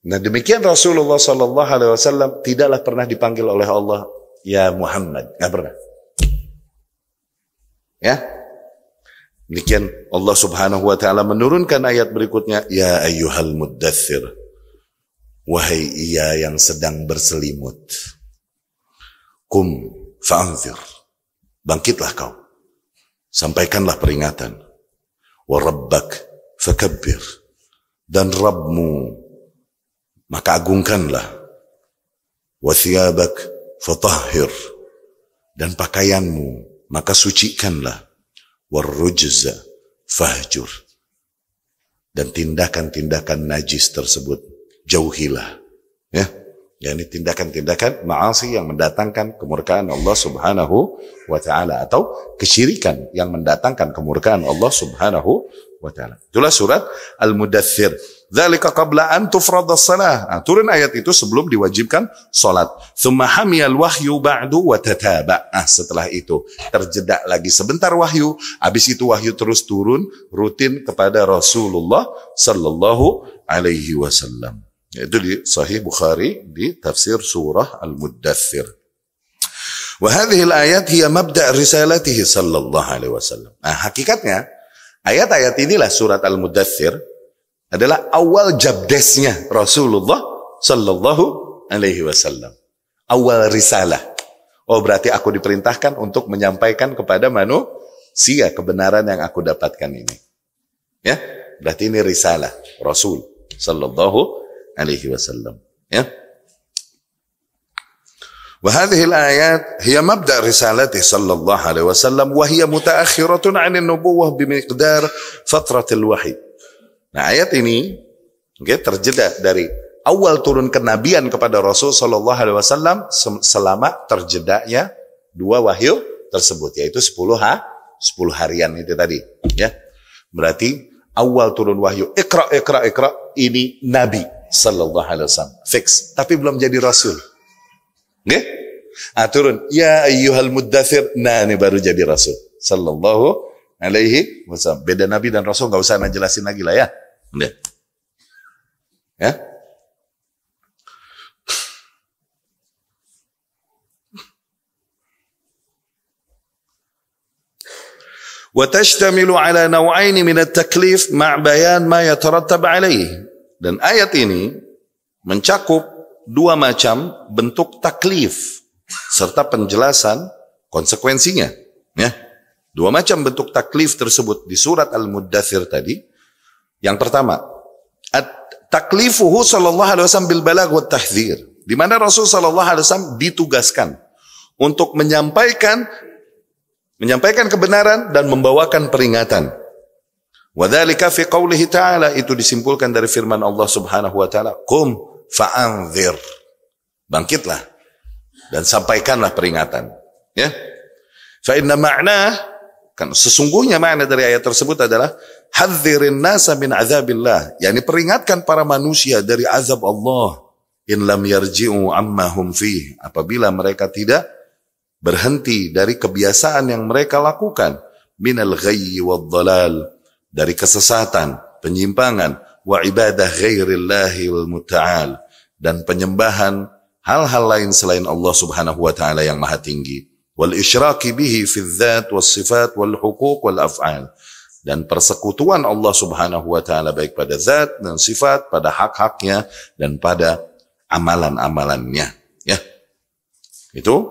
[SPEAKER 1] Nah demikian Rasulullah Sallallahu Alaihi Wasallam tidaklah pernah dipanggil oleh Allah, ya Muhammad, nggak pernah. Ya, demikian Allah Subhanahu Wa Taala menurunkan ayat berikutnya, ya ayyuhal muddathir, wahai ia yang sedang berselimut, kum fa'anzir, bangkitlah kau, sampaikanlah peringatan, wa rabbak fakabbir, dan Rabbmu maka agungkanlah, wa thiyabak fatahhir, dan pakaianmu maka sucikanlah, warrujza fahjur, dan tindakan-tindakan najis tersebut jauhilah. Ya, yakni tindakan-tindakan ma'asi yang mendatangkan kemurkaan Allah Subhanahu wa Ta'ala, atau kesyirikan yang mendatangkan kemurkaan Allah Subhanahu wa Ta'ala. Itulah surat Al-Mudaththir. Dzalika qabla an tufradhas shalah. Turun ayat itu sebelum diwajibkan salat. Tsumma hamiyal wahyu ba'du wa tataba. Setelah itu terjeda lagi sebentar wahyu, habis itu wahyu terus turun rutin kepada Rasulullah sallallahu alaihi wasallam. Itu di Sahih Bukhari di tafsir surah Al-Mudaththir. Wa hadhihi al-ayat hiya mabda' risalatihi sallallahu alaihi wasallam. Hakikatnya ayat-ayat inilah surat Al-Mudaththir adalah awal jabdesnya Rasulullah sallallahu alaihi wasallam. Awal risalah. Oh, berarti aku diperintahkan untuk menyampaikan kepada manusia kebenaran yang aku dapatkan ini. Ya, berarti ini risalah Rasul sallallahu alaihi wasallam. Ya. Wa hadhihi al-ayat hiya mabda' risalati sallallahu alaihi wasallam wa hiya mutaakhiratun 'an an-nubuwwah bimiqdar fatratil wahyi. Nah, ayat ini terjeda dari awal turun kenabian kepada Rasul sallallahu alaihi wasallam selama terjedanya dua wahyu tersebut, yaitu 10 harian itu tadi, ya. Berarti awal turun wahyu Iqra ini Nabi sallallahu alaihi wasallam fix, tapi belum jadi rasul. Nggih? Turun ya ayyuhal muddathir, nah ini baru jadi rasul sallallahu alaihi wasallam. Beda Nabi dan Rasul enggak usah jelasin lagi lah ya. Nggih. Ya. وتشتمل على نوعين من التكليف مع بيان ما يترتب عليه. Dan ayat ini mencakup dua macam bentuk taklif serta penjelasan konsekuensinya, ya. Dua macam bentuk taklif tersebut di surat Al-Mudaththir tadi. Yang pertama, taklifuhu sallallahu alaihi wasallam bil balagh wat tahdzir, di mana Rasul sallallahu alaihi wasallam ditugaskan untuk menyampaikan kebenaran dan membawakan peringatan. Wadzalika fi qoulihi ta'ala, itu disimpulkan dari firman Allah Subhanahu wa taala, qum fa'anzir, bangkitlah dan sampaikanlah peringatan, ya. Fa inna ma'na, kan sesungguhnya makna dari ayat tersebut adalah hadzirin nasa min azabillah, yakni peringatkan para manusia dari azab Allah, in lam yarji'u amma hum fih, apabila mereka tidak berhenti dari kebiasaan yang mereka lakukan, minal ghayyi wad dhalal, dari kesesatan, penyimpangan, wa ibadah ghairillahil muta'al, dan penyembahan hal-hal lain selain Allah Subhanahu wa taala yang maha tinggi, wal isyraki bihi fi dzat was sifat wal huquq wal af'al, dan persekutuan Allah Subhanahu wa taala baik pada zat dan sifat, pada hak-haknya dan pada amalan-amalannya, ya. Itu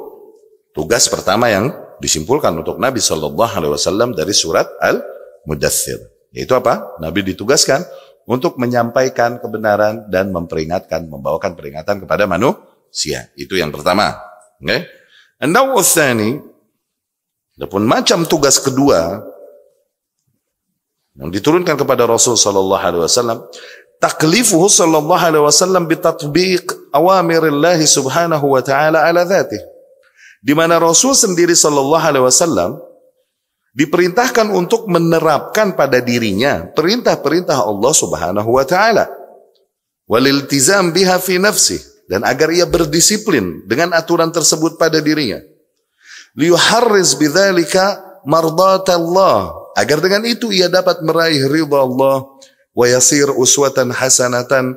[SPEAKER 1] tugas pertama yang disimpulkan untuk Nabi sallallahu alaihi wasallam dari surat Al-Mudaththir. Yaitu apa? Nabi ditugaskan untuk menyampaikan kebenaran dan memperingatkan, membawakan peringatan kepada manusia. Itu yang pertama. Okay? An-naw' ats-tsani, adapun macam tugas kedua yang diturunkan kepada Rasul sallallahu alaihi wasallam, taklifuhu sallallahu alaihi wasallam bitatbiq awamirillah subhanahu wa ta'ala ala dzatih, di mana Rasul sendiri sallallahu alaihi wasallam diperintahkan untuk menerapkan pada dirinya perintah-perintah Allah Subhanahu wa taala, waliltizam biha fi nafsi, dan agar ia berdisiplin dengan aturan tersebut pada dirinya. Liyuharriz bidzalika mardatallah, agar dengan itu ia dapat meraih ridha Allah, wa yasir uswatan hasanatan,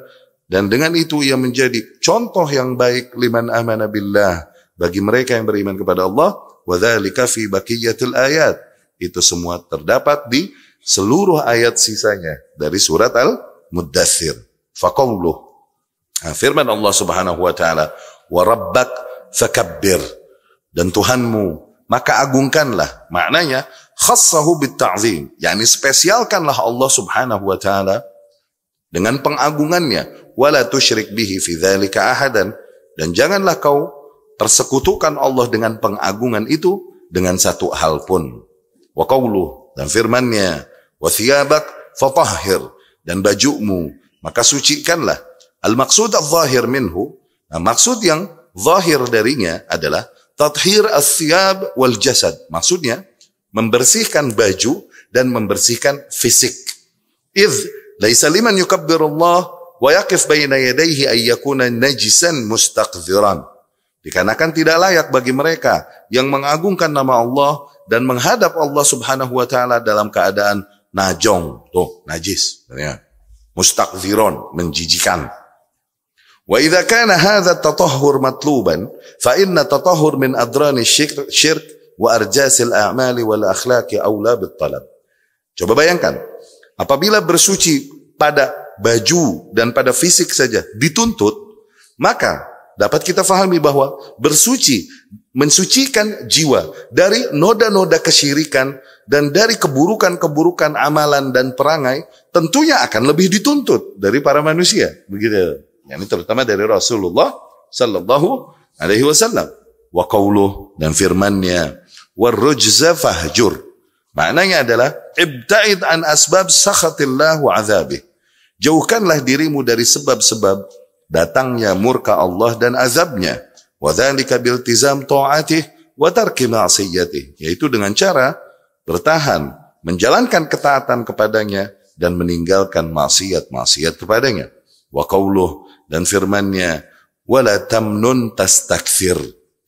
[SPEAKER 1] dan dengan itu ia menjadi contoh yang baik liman amana billah, bagi mereka yang beriman kepada Allah. Wa dzalika fi baqiyatil ayat, itu semua terdapat di seluruh ayat sisanya dari surat Al-Muddathir. Faqawluh, firman Allah Subhanahu wa taala, wa rabbak fakabbir, dan Tuhanmu maka agungkanlah. Maknanya khassahu bitta'zim, yakni spesialkanlah Allah Subhanahu wa taala dengan pengagungannya. Wala tusyrik bihi fi dzalika ahadan, dan janganlah kau persekutukan Allah dengan pengagungan itu dengan satu hal pun. Wa qawluh, dan firman-Nya, wa thiyabak fatahhir, dan bajumu maka sucikanlah. Al-maqsud al-zahir minhu, nah, maksud yang zahir darinya adalah tathhir as-thiyab wal jasad. Maksudnya membersihkan baju dan membersihkan fisik. Idz laisa liman yukabbirullah wa yaqif baina yadayhi ay yakuna najisan mustaqdhiran. Dikarenakan tidak layak bagi mereka yang mengagungkan nama Allah dan menghadap Allah Subhanahu wa taala dalam keadaan najong, tuh najis, mustaqdhiran, menjijikan. Wa idza kana hadha at-tatahhur matluban fa inna tatahhur min adrani syirk wa arjasil a'mali wal akhlaqi aula bit talab. Coba bayangkan, apabila bersuci pada baju dan pada fisik saja dituntut, maka dapat kita fahami bahwa bersuci, mensucikan jiwa dari noda-noda kesyirikan dan dari keburukan-keburukan amalan dan perangai, tentunya akan lebih dituntut dari para manusia. Begitu. Ini terutama dari Rasulullah sallallahu alaihi wasallam. Wa qawluh, dan firman-Nya, warrujza fahjur, maknanya adalah ibta'id an asbab sakhatillah wa azabih, jauhkanlah dirimu dari sebab-sebab datangnya murka Allah dan azabnya. Wa dzalika biltizam ta'atih wa tarki ma'siyatih, yaitu dengan cara bertahan menjalankan ketaatan kepadanya dan meninggalkan maksiat-maksiat kepadanya. Wa qawluh, dan firman-Nya, wala tamnun tastakthir,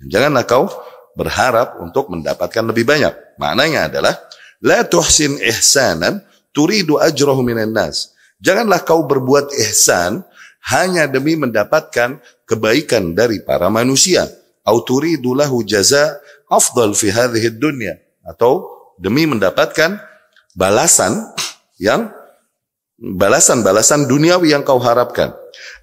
[SPEAKER 1] janganlah kau berharap untuk mendapatkan lebih banyak. Maknanya adalah la tuhsin ihsanan turidu ajrahu minan nas, janganlah kau berbuat ihsan hanya demi mendapatkan kebaikan dari para manusia. Au turidu lahu jaza afdal fi hadhihi dunya, atau demi mendapatkan balasan duniawi yang kau harapkan.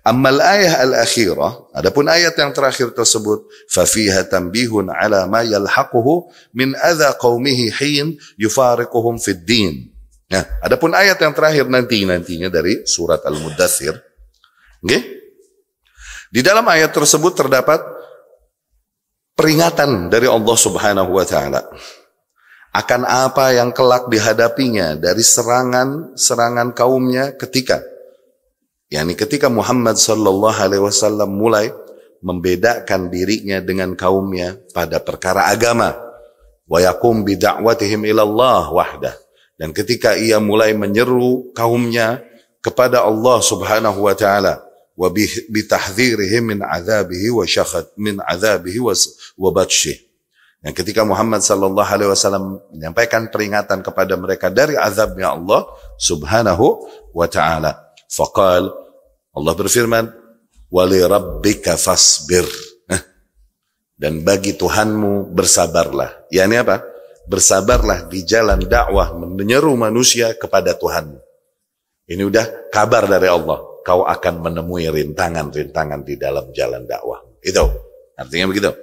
[SPEAKER 1] Ammal ayah al-akhirah, adapun ayat yang terakhir tersebut, fa fiha tanbihun ala ma yalhaquhu min adza qaumihi hin yufariquhum fid din. Nah, adapun ayat yang terakhir nantinya dari surat Al-Muddathir, okay? Di dalam ayat tersebut terdapat peringatan dari Allah Subhanahu wa taala akan apa yang kelak dihadapinya dari serangan kaumnya ketika Muhammad sallallahu alaihi wasallam mulai membedakan dirinya dengan kaumnya pada perkara agama. Wa yaqum bi da'watihim ila Allah wahdah, dan ketika ia mulai menyeru kaumnya kepada Allah Subhanahu wa taala, wa bi tahdhirihim min adzabihi wa syakhat min adzabihi wa batshih. Dan ketika Muhammad sallallahu alaihi wasallam menyampaikan peringatan kepada mereka dari azabnya Allah Subhanahu wa taala, faqal, Allah berfirman, wali rabbika fasbir, dan bagi Tuhanmu bersabarlah. Yani apa? Bersabarlah di jalan dakwah menyeru manusia kepada Tuhanmu. Ini udah kabar dari Allah, kau akan menemui rintangan-rintangan di dalam jalan dakwah. Itu artinya begitu.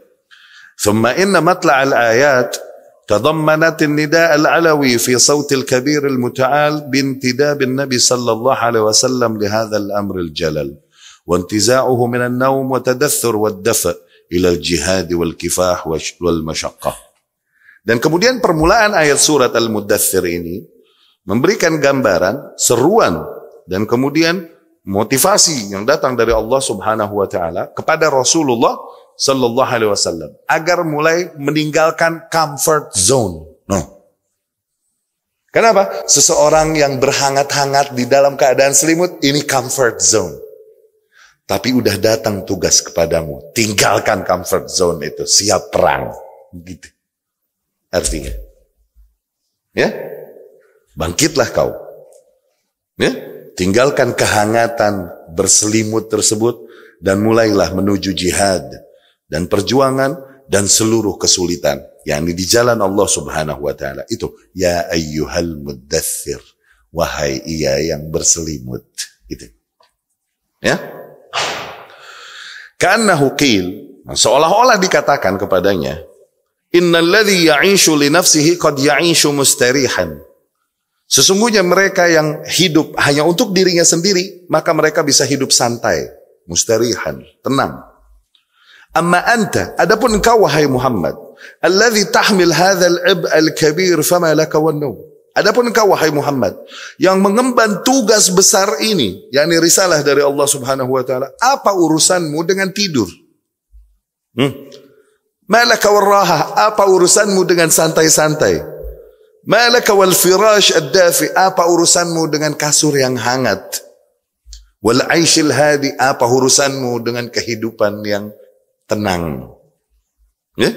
[SPEAKER 1] Thumma inna matla' al-ayat تضمنت النداء العلوي في صوت الكبير المتعال بانتداب النبي صلى الله عليه وسلم لهذا الأمر الجلل وانتزاعه من النوم وتدثر والدفء إلى الجهاد والكفاح والمشقة. Dan kemudian permulaan ayat surat Al-Muddathir ini memberikan gambaran, seruan, dan kemudian motivasi yang datang dari Allah Subhanahu wa taala kepada Rasulullah sallallahu alaihi wasallam agar mulai meninggalkan comfort zone. Kenapa? Seseorang yang berhangat-hangat di dalam keadaan selimut, ini comfort zone. Tapi udah datang tugas kepadamu, tinggalkan comfort zone itu, siap perang. Gitu. Artinya. Ya? Bangkitlah kau. Ya? Tinggalkan kehangatan berselimut tersebut dan mulailah menuju jihad dan perjuangan dan seluruh kesulitan, yakni di jalan Allah Subhanahu wa taala. Itu ya ayyuhal muddaththir, wahai ia yang berselimut. Gitu. Ya? Ka'annahu qil, seolah-olah dikatakan kepadanya, innal ladzi ya'ishu li nafsihi qad ya'ishu mustarihan. Sesungguhnya mereka yang hidup hanya untuk dirinya sendiri, maka mereka bisa hidup santai, mustarihan, tenang. Amma anta, adapun engkau wahai Muhammad, alladzi tahmil hadzal ib' al-kabir fama laka wan nawm. Adapun engkau wahai Muhammad yang mengemban tugas besar ini, yakni risalah dari Allah Subhanahu wa taala, apa urusanmu dengan tidur? Malaka warraha, apa urusanmu dengan santai-santai? Malaka wal firash ad-dafi, apa urusanmu dengan kasur yang hangat? Wal aishil hadi, apa urusanmu dengan kehidupan yang tenang? Ya?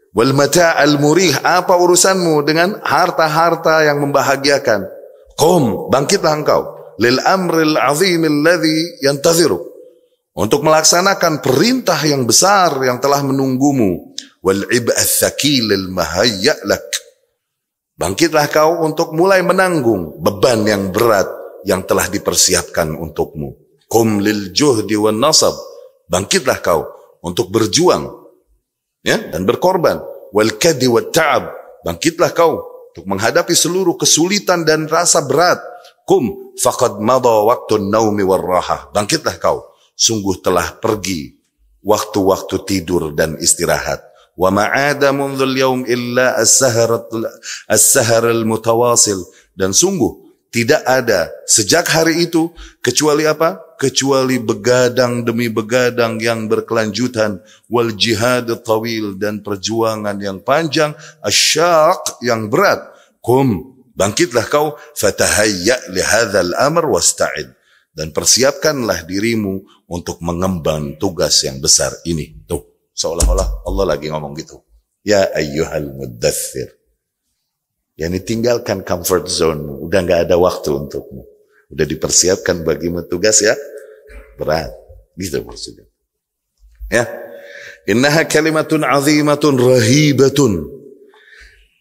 [SPEAKER 1] Wal mata'al murih, apa urusanmu dengan harta-harta yang membahagiakan? Qum, bangkitlah engkau lil amril azim alladhi yantaziru, untuk melaksanakan perintah yang besar yang telah menunggumu. Wal ib'ats tsaqil al mahayya lak, bangkitlah kau untuk mulai menanggung beban yang berat yang telah dipersiapkan untukmu. Qum lil juhdi wan nasab, bangkitlah kau untuk berjuang, ya, dan berkorban. Wal kadi wat ta'ab, bangkitlah kau untuk menghadapi seluruh kesulitan dan rasa berat. Qum faqad madha waqtun naumi war rahah, bangkitlah kau, sungguh telah pergi waktu-waktu tidur dan istirahat. Wa ma'ada mundzul yaum illa as-sahar al-mutawasil, dan sungguh tidak ada sejak hari itu kecuali apa? Kecuali begadang demi begadang yang berkelanjutan. Wal jihad tawil, dan perjuangan yang panjang. Asyaq, yang berat. Qum, bangkitlah kau. Fatahayya li hadzal amr wasta'id, dan persiapkanlah dirimu untuk mengemban tugas yang besar ini. Tuh, seolah-olah Allah lagi ngomong gitu. Ya ayyuhal muddaththir, yakni tinggalkan comfort zone-mu, udah gak ada waktu untukmu. Udah dipersiapkan bagimu tugas ya berat. Gitu maksudnya. Ya. Innaha kalimatun azimatun rahibatun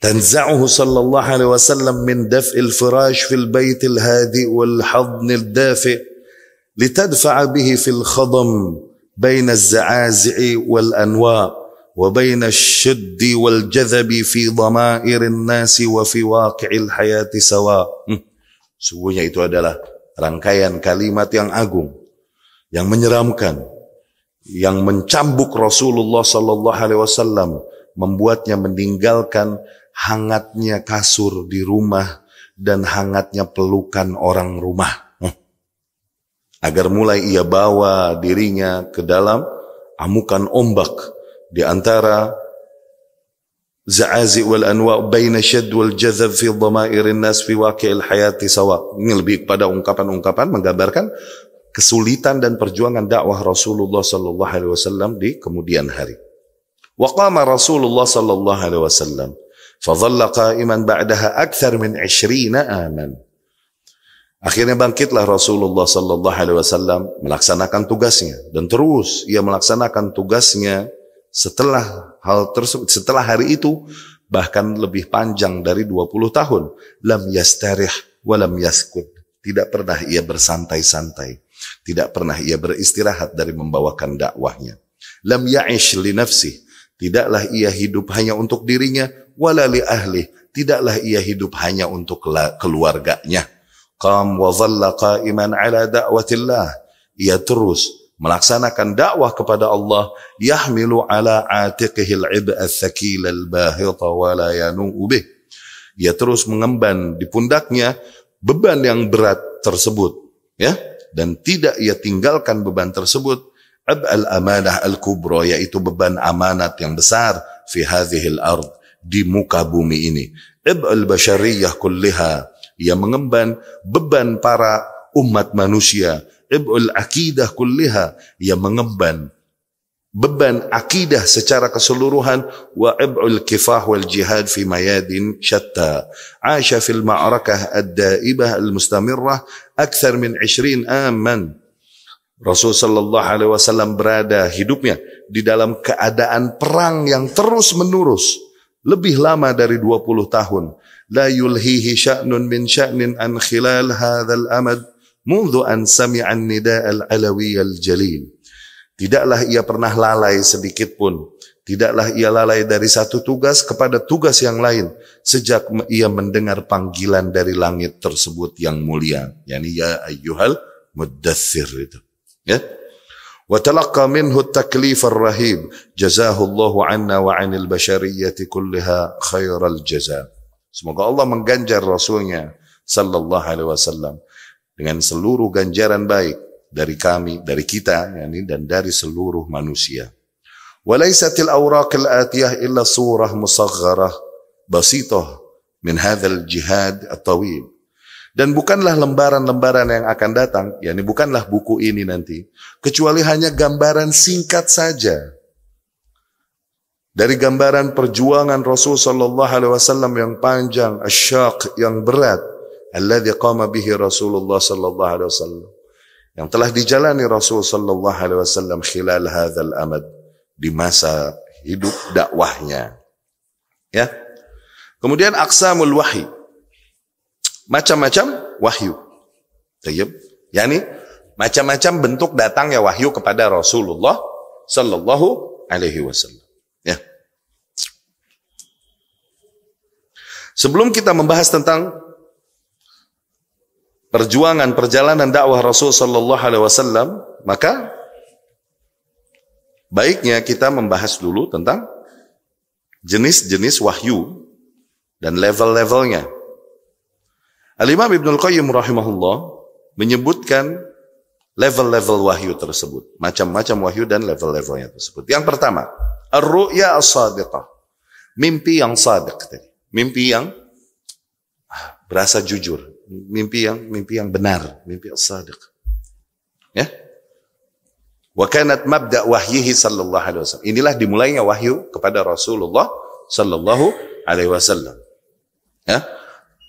[SPEAKER 1] tanza'uhu sallallahu alaihi wasallam min daf'il firash fil baitil hadi wal hadnil dafi litadfa'a bihi fil khadam baina az-za'azi'i wal anwa' wa baina ash-shaddi wal jadhabi fi dhamairin nasi wa fi waqi'il hayati sawa. Sungguhnya itu adalah rangkaian kalimat yang agung, yang menyeramkan, yang mencambuk Rasulullah sallallahu alaihi wasallam, membuatnya meninggalkan hangatnya kasur di rumah dan hangatnya pelukan orang rumah, agar mulai ia bawa dirinya ke dalam amukan ombak di antara za'azi wal anwa' baina syadd wal jazab fi dhamairin nas fi waqi'il hayati sawa. Ini lebih kepada ungkapan-ungkapan menggambarkan kesulitan dan perjuangan dakwah Rasulullah sallallahu alaihi wasallam di kemudian hari. Wa qama Rasulullah sallallahu alaihi wasallam fa dhalla qa'iman ba'daha akthar min 20 aman. Akhirnya bangkitlah Rasulullah sallallahu alaihi wasallam melaksanakan tugasnya, dan terus ia melaksanakan tugasnya setelah hal tersebut, setelah hari itu, bahkan lebih panjang dari 20 tahun. Lam yastarih wa lam yaskut, tidak pernah ia bersantai-santai, tidak pernah ia beristirahat dari membawakan dakwahnya. Lam ya'ish li nafsih, tidaklah ia hidup hanya untuk dirinya. Wala li ahli, tidaklah ia hidup hanya untuk keluarganya. Qam wa dhalla qa'iman ala da'watillah, ia terus melaksanakan dakwah kepada Allah. Yahmilu ala atiqihi al-'ib'a ats-tsaqil al-bahita wa la yanu'u bih, ia terus mengemban di pundaknya beban yang berat tersebut, ya, dan tidak ia tinggalkan beban tersebut. Ab'al amanah al-kubra, yaitu beban amanat yang besar, fi hadhil ard, di muka bumi ini. Ib'al bashariyah kulliha, ia mengemban beban para umat manusia. ib'ul akidah kulliha, ia mengemban beban akidah secara keseluruhan, wa ib'ul kifah wal jihad fi mayadin syatta, asha fil ma'rakah ad-daibah al-mustamirrah akthar min 20 aman. Rasul sallallahu alaihi wasallam berada hidupnya di dalam keadaan perang yang terus menerus lebih lama dari 20 tahun. La yulhihi sya'nun min sya'nin an khilal hadzal amad منذ أن سمع النداء العلوي الجليل. Tidaklah ia pernah lalai sedikit pun. Tidaklah ia lalai dari satu tugas kepada tugas yang lain sejak ia mendengar panggilan dari langit tersebut yang mulia. Yani ya ayyuhal muddathir itu. Ya. Wa talaqqa minhu at-taklif ar-rahib. Jazahullahu 'anna wa 'anil basyariyyati kullaha khairal jazaa. Semoga Allah mengganjar Rasulnya sallallahu alaihi wasallam dengan seluruh ganjaran baik dari kami, dari kita, yani, dan dari seluruh manusia. Walaisatil awraqil atiyah illa surah musaghgarah basitah min hadzal jihad at-tawil. Dan bukanlah lembaran-lembaran yang akan datang, yani bukanlah buku ini nanti, kecuali hanya gambaran singkat saja dari gambaran perjuangan Rasul sallallahu alaihi wasallam yang panjang, asyaq, yang berat, alladzi qama bihi Rasulullah sallallahu alaihi wasallam, yang telah dijalani Rasul sallallahu alaihi wasallam khilal hadzal amad, di masa hidup dakwahnya. Ya. Kemudian aqsamul wahyi, macam-macam wahyu. Tayyib. Yani macam-macam bentuk datangnya wahyu kepada Rasulullah sallallahu alaihi wasallam. Ya. Sebelum kita membahas tentang perjuangan perjalanan dakwah Rasul sallallahu alaihi wasallam, maka baiknya kita membahas dulu tentang jenis-jenis wahyu dan level-levelnya. Al-Imam Ibnul Qayyim rahimahullah menyebutkan level-level wahyu tersebut, macam-macam wahyu dan level-levelnya tersebut. Yang pertama, ar-ru'ya as-sadiqah, mimpi yang sadiq tadi, mimpi yang berasa jujur, mimpi yang benar, mimpi as-sadiq. Ya. Wa kanat mabda' wahyihi sallallahu alaihi wasallam. Inilah dimulainya wahyu kepada Rasulullah sallallahu alaihi wasallam. Ya.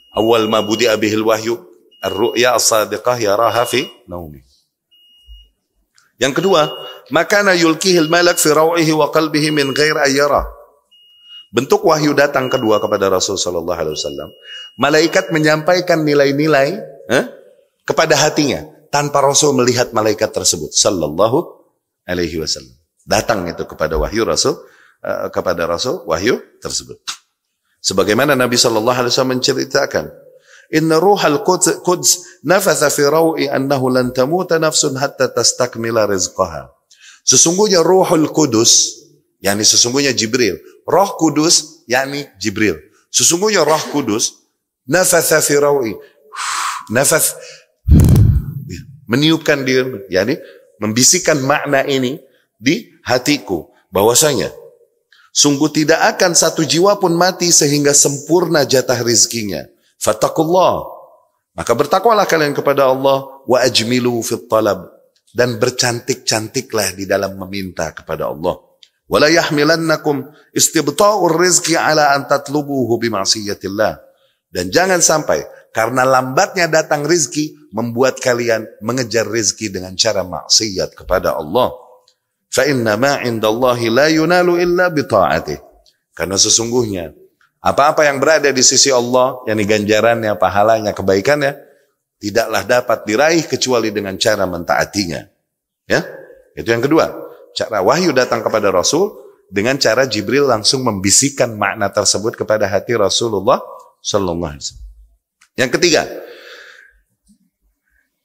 [SPEAKER 1] Awal ma budi'a bihil wahyu ar-ru'ya as-sadiqah yaraha fi naumi. Yang kedua, makana yulkihil malak fi raw'ihi wa qalbihi min ghair ayyara. Bentuk wahyu datang kedua kepada Rasul sallallahu alaihi wasallam. Malaikat menyampaikan nilai-nilai kepada hatinya tanpa Rasul melihat malaikat tersebut sallallahu alaihi wasallam. Datang itu kepada wahyu Rasul, kepada Rasul wahyu tersebut. Sebagaimana Nabi sallallahu alaihi wasallam menceritakan, "Inna ruhal quds nafatha fi rawi annahu lan tamuta nafsun hatta tastakmila rizqaha." Sesungguhnya Ruhul Kudus, yakni sesungguhnya Jibril, Roh Kudus yakni Jibril. Sesungguhnya Roh Kudus nafatha fi rawi, nafath, meniupkan dia, yakni membisikkan makna ini di hatiku, bahwasanya sungguh tidak akan satu jiwa pun mati sehingga sempurna jatah rizkinya. Fattaqullah, maka bertakwalah kalian kepada Allah, wa ajmilu fit talab, dan bercantik-cantiklah di dalam meminta kepada Allah. Wala yahmilannakum istibta'ur rizki ala an tatlubuhu bima'siyatillah, dan jangan sampai karena lambatnya datang rizki membuat kalian mengejar rizki dengan cara maksiat kepada Allah. Fa inna ma 'indallahi la yunalu illa bi ta'atih. Karena sesungguhnya apa-apa yang berada di sisi Allah, yakni ganjarannya, pahalanya, kebaikannya, tidaklah dapat diraih kecuali dengan cara mentaatinya. Ya? Itu yang kedua. Cara wahyu datang kepada Rasul dengan cara Jibril langsung membisikkan makna tersebut kepada hati Rasulullah sallallahu alaihi wasallam. Yang ketiga,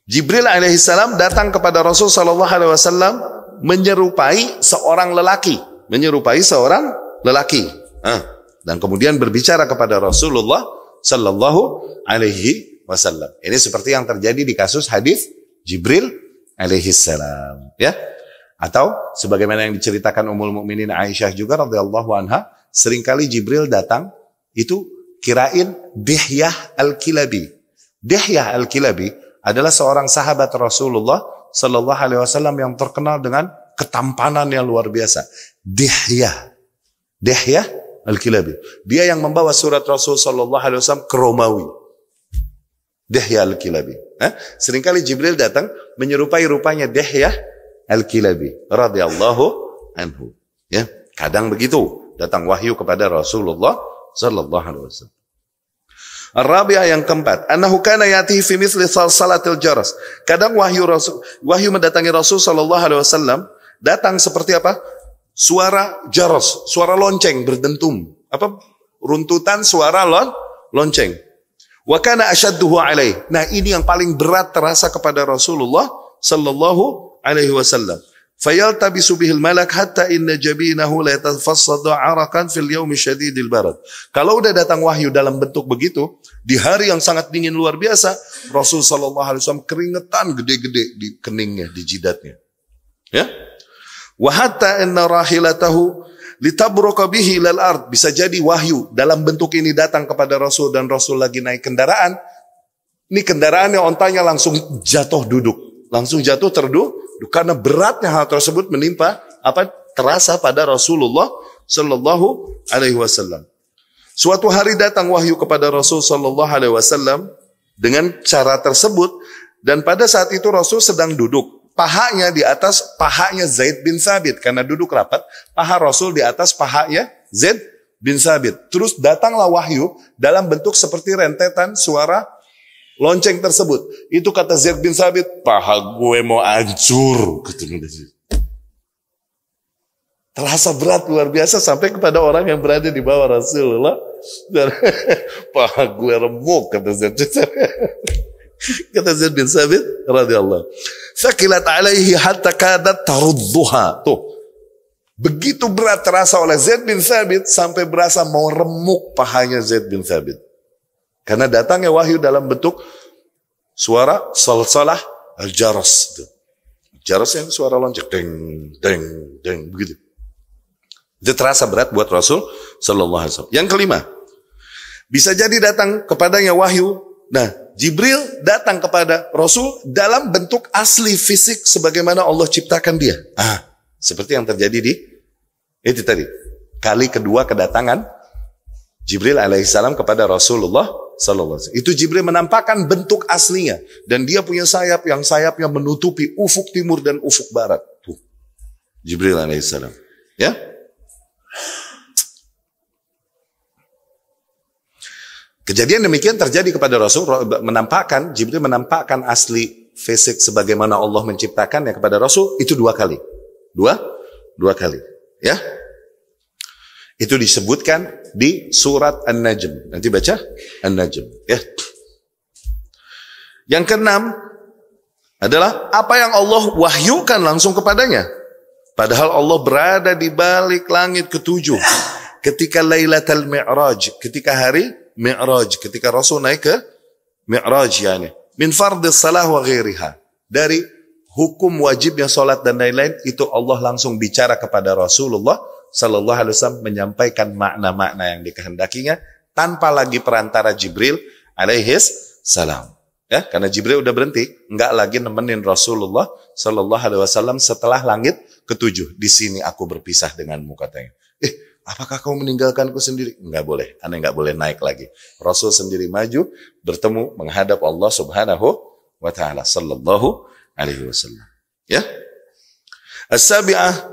[SPEAKER 1] Jibril alaihissalam datang kepada Rasul sallallahu alaihi wasallam menyerupai seorang lelaki, dan kemudian berbicara kepada Rasulullah sallallahu alaihi wasallam. Ini seperti yang terjadi di kasus hadis Jibril alaihissalam, ya. Atau sebagaimana yang diceritakan Ummul Mukminin Aisyah juga radhiyallahu anha, seringkali Jibril datang itu kirain Dihyah al-Kilabi. Dihyah al-Kilabi adalah seorang sahabat Rasulullah Sallallahu Alaihi Wasallam yang terkenal dengan ketampanan yang luar biasa. Dihyah Al-Kilabi. Dia yang membawa surat Rasul Sallallahu Alaihi Wasallam ke Romawi. Dihyah Al-Kilabi. Seringkali Jibril datang menyerupai rupanya Dihyah Al-Kilabi radhiyallahu anhu. Ya, kadang begitu datang wahyu kepada Rasulullah Sallallahu Alaihi Wasallam. Ar-Rabi'ah yang keempat, annahu kana yatihi fi mithli salatil jaras. Kadang wahyu mendatangi Rasul sallallahu alaihi wasallam datang seperti apa? Suara jaras, suara lonceng berdentum. Apa? Runtutan suara lonceng. Wa kana ashadduhu alaih. Nah, ini yang paling berat terasa kepada Rasulullah sallallahu alaihi wasallam. Fayaltabisu bihil malak hatta inna jabinahu la yatafassadu 'arakan fil yaumi syadidil barad. Kalau udah datang wahyu dalam bentuk begitu, di hari yang sangat dingin luar biasa, Rasul sallallahu alaihi wasallam keringetan gede-gede di keningnya, di jidatnya. Ya? Wa hatta inna rahilatahu litabruka bihi ilal ard. Bisa jadi wahyu dalam bentuk ini datang kepada Rasul dan Rasul lagi naik kendaraan. Ini kendaraannya, ontanya langsung jatuh duduk, langsung jatuh terduduk. Karena beratnya hal tersebut menimpa terasa pada Rasulullah sallallahu alaihi wasallam. Suatu hari datang wahyu kepada Rasul sallallahu alaihi wasallam dengan cara tersebut, dan pada saat itu Rasul sedang duduk, pahanya di atas pahanya Zaid bin Thabit, karena duduk rapat, paha Rasul di atas pahanya Zaid bin Thabit. Terus datanglah wahyu dalam bentuk seperti rentetan suara lonceng tersebut. Itu kata Zaid bin Thabit, paha gue mau hancur. Terasa berat luar biasa sampai kepada orang yang berada di bawah Rasulullah. Paha gue remuk, kata Zaid. Kata Zaid bin Thabit radhiyallahu. Sakilat alaihi hatta kadat tarudduha. Tuh. Begitu berat terasa oleh Zaid bin Thabit sampai berasa mau remuk pahanya Zaid bin Thabit. Karena datangnya wahyu dalam bentuk suara salsalah al-jaras. Jaras yang suara lonceng. Deng, deng, deng. Begitu. Itu terasa berat buat Rasul sallallahu alaihi wasallam. Yang kelima, bisa jadi datang kepadanya wahyu. Nah, Jibril datang kepada Rasul dalam bentuk asli fisik sebagaimana Allah ciptakan dia. Seperti yang terjadi di itu tadi. Kali kedua kedatangan Jibril alaihissalam kepada Rasulullah sallallahu alaihi wasallam. Itu Jibril menampakkan bentuk aslinya, dan dia punya sayap yang sayapnya menutupi ufuk timur dan ufuk barat. Tuh. Jibril alaihissalam. Ya? Kejadian demikian terjadi kepada Rasul, Jibril menampakkan asli fisik sebagaimana Allah menciptakannya kepada Rasul itu dua kali. Dua kali. Ya? Itu disebutkan di surat An-Najm. Nanti baca An-Najm. Ya. Yang keenam adalah apa yang Allah wahyukan langsung kepadanya. Padahal Allah berada di balik langit ketujuh. Ketika Lailatul Mi'raj. Ketika hari Mi'raj. Ketika Rasul naik ke Mi'raj. Yani. Min fardis salah wa ghairiha. Dari hukum wajibnya salat dan lain-lain. Itu Allah langsung bicara kepada Rasulullah sallallahu alaihi wasallam, menyampaikan makna-makna yang dikehendakinya tanpa lagi perantara Jibril alaihis salam. Ya, karena Jibril udah berhenti, enggak lagi nemenin Rasulullah sallallahu alaihi wasallam setelah langit ketujuh. Di sini aku berpisah denganmu, katanya. Apakah kau meninggalkanku sendiri? Enggak boleh, aneh enggak boleh naik lagi. Rasul sendiri maju, bertemu menghadap Allah Subhanahu wa taala sallallahu alaihi wasallam. Ya. As-sabi'ah,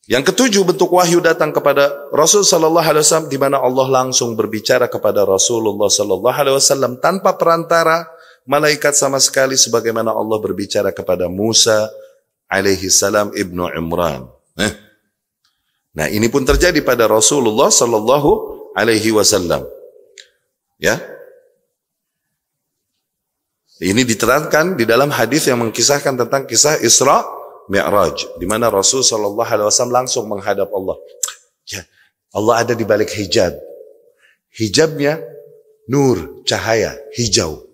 [SPEAKER 1] yang ketujuh bentuk wahyu datang kepada Rasul sallallahu alaihi wasallam di mana Allah langsung berbicara kepada Rasulullah sallallahu alaihi wasallam tanpa perantara malaikat sama sekali sebagaimana Allah berbicara kepada Musa alaihi salam ibnu Imran. Nah, ini pun terjadi pada Rasulullah sallallahu alaihi wasallam. Ya. Ini diterangkan di dalam hadis yang mengkisahkan tentang kisah Isra Mi'raj, di mana Rasul sallallahu alaihi wasallam langsung menghadap Allah. Ya, Allah ada di balik hijab. Hijabnya nur, cahaya, hijau.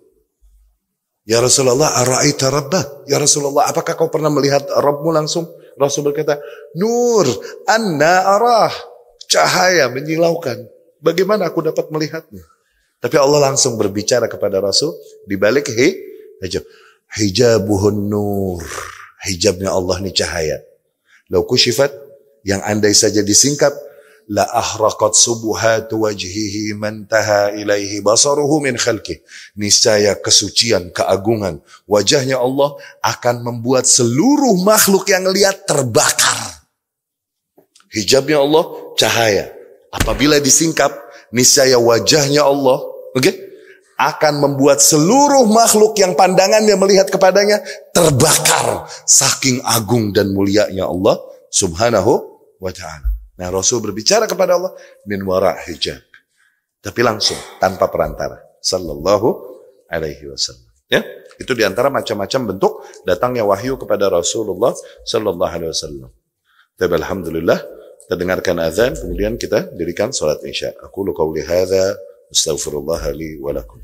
[SPEAKER 1] Ya Rasulullah, ara'aita rabbak? Ya Rasulullah, apakah kau pernah melihat Rabbmu langsung? Rasul berkata, nur, anna arah, cahaya menyilaukan. Bagaimana aku dapat melihatnya? Tapi Allah langsung berbicara kepada Rasul di balik hijab. hijabuhun nur. Hijabnya Allah ini cahaya. Lau kushifat, yang andai saja disingkap, la ahraqat subuhatu wajhihi man taha ilaihi basaruhu min khalqih. Niscaya kesucian, keagungan wajahnya Allah akan membuat seluruh makhluk yang lihat terbakar. Hijabnya Allah cahaya. Apabila disingkap, niscaya wajahnya Allah, akan membuat seluruh makhluk yang pandangannya melihat kepadanya terbakar. Saking agung dan mulianya Allah subhanahu wa ta'ala. Nah, Rasul berbicara kepada Allah min wara' hijab. Tapi langsung, tanpa perantara. Sallallahu alaihi wasallam. Ya, itu diantara macam-macam bentuk datangnya wahyu kepada Rasulullah sallallahu alaihi wasallam. Tapi alhamdulillah, kita dengarkan azan, kemudian kita dirikan salat isya. Aqulu qawli hadza, astaghfirullah li wa lakum.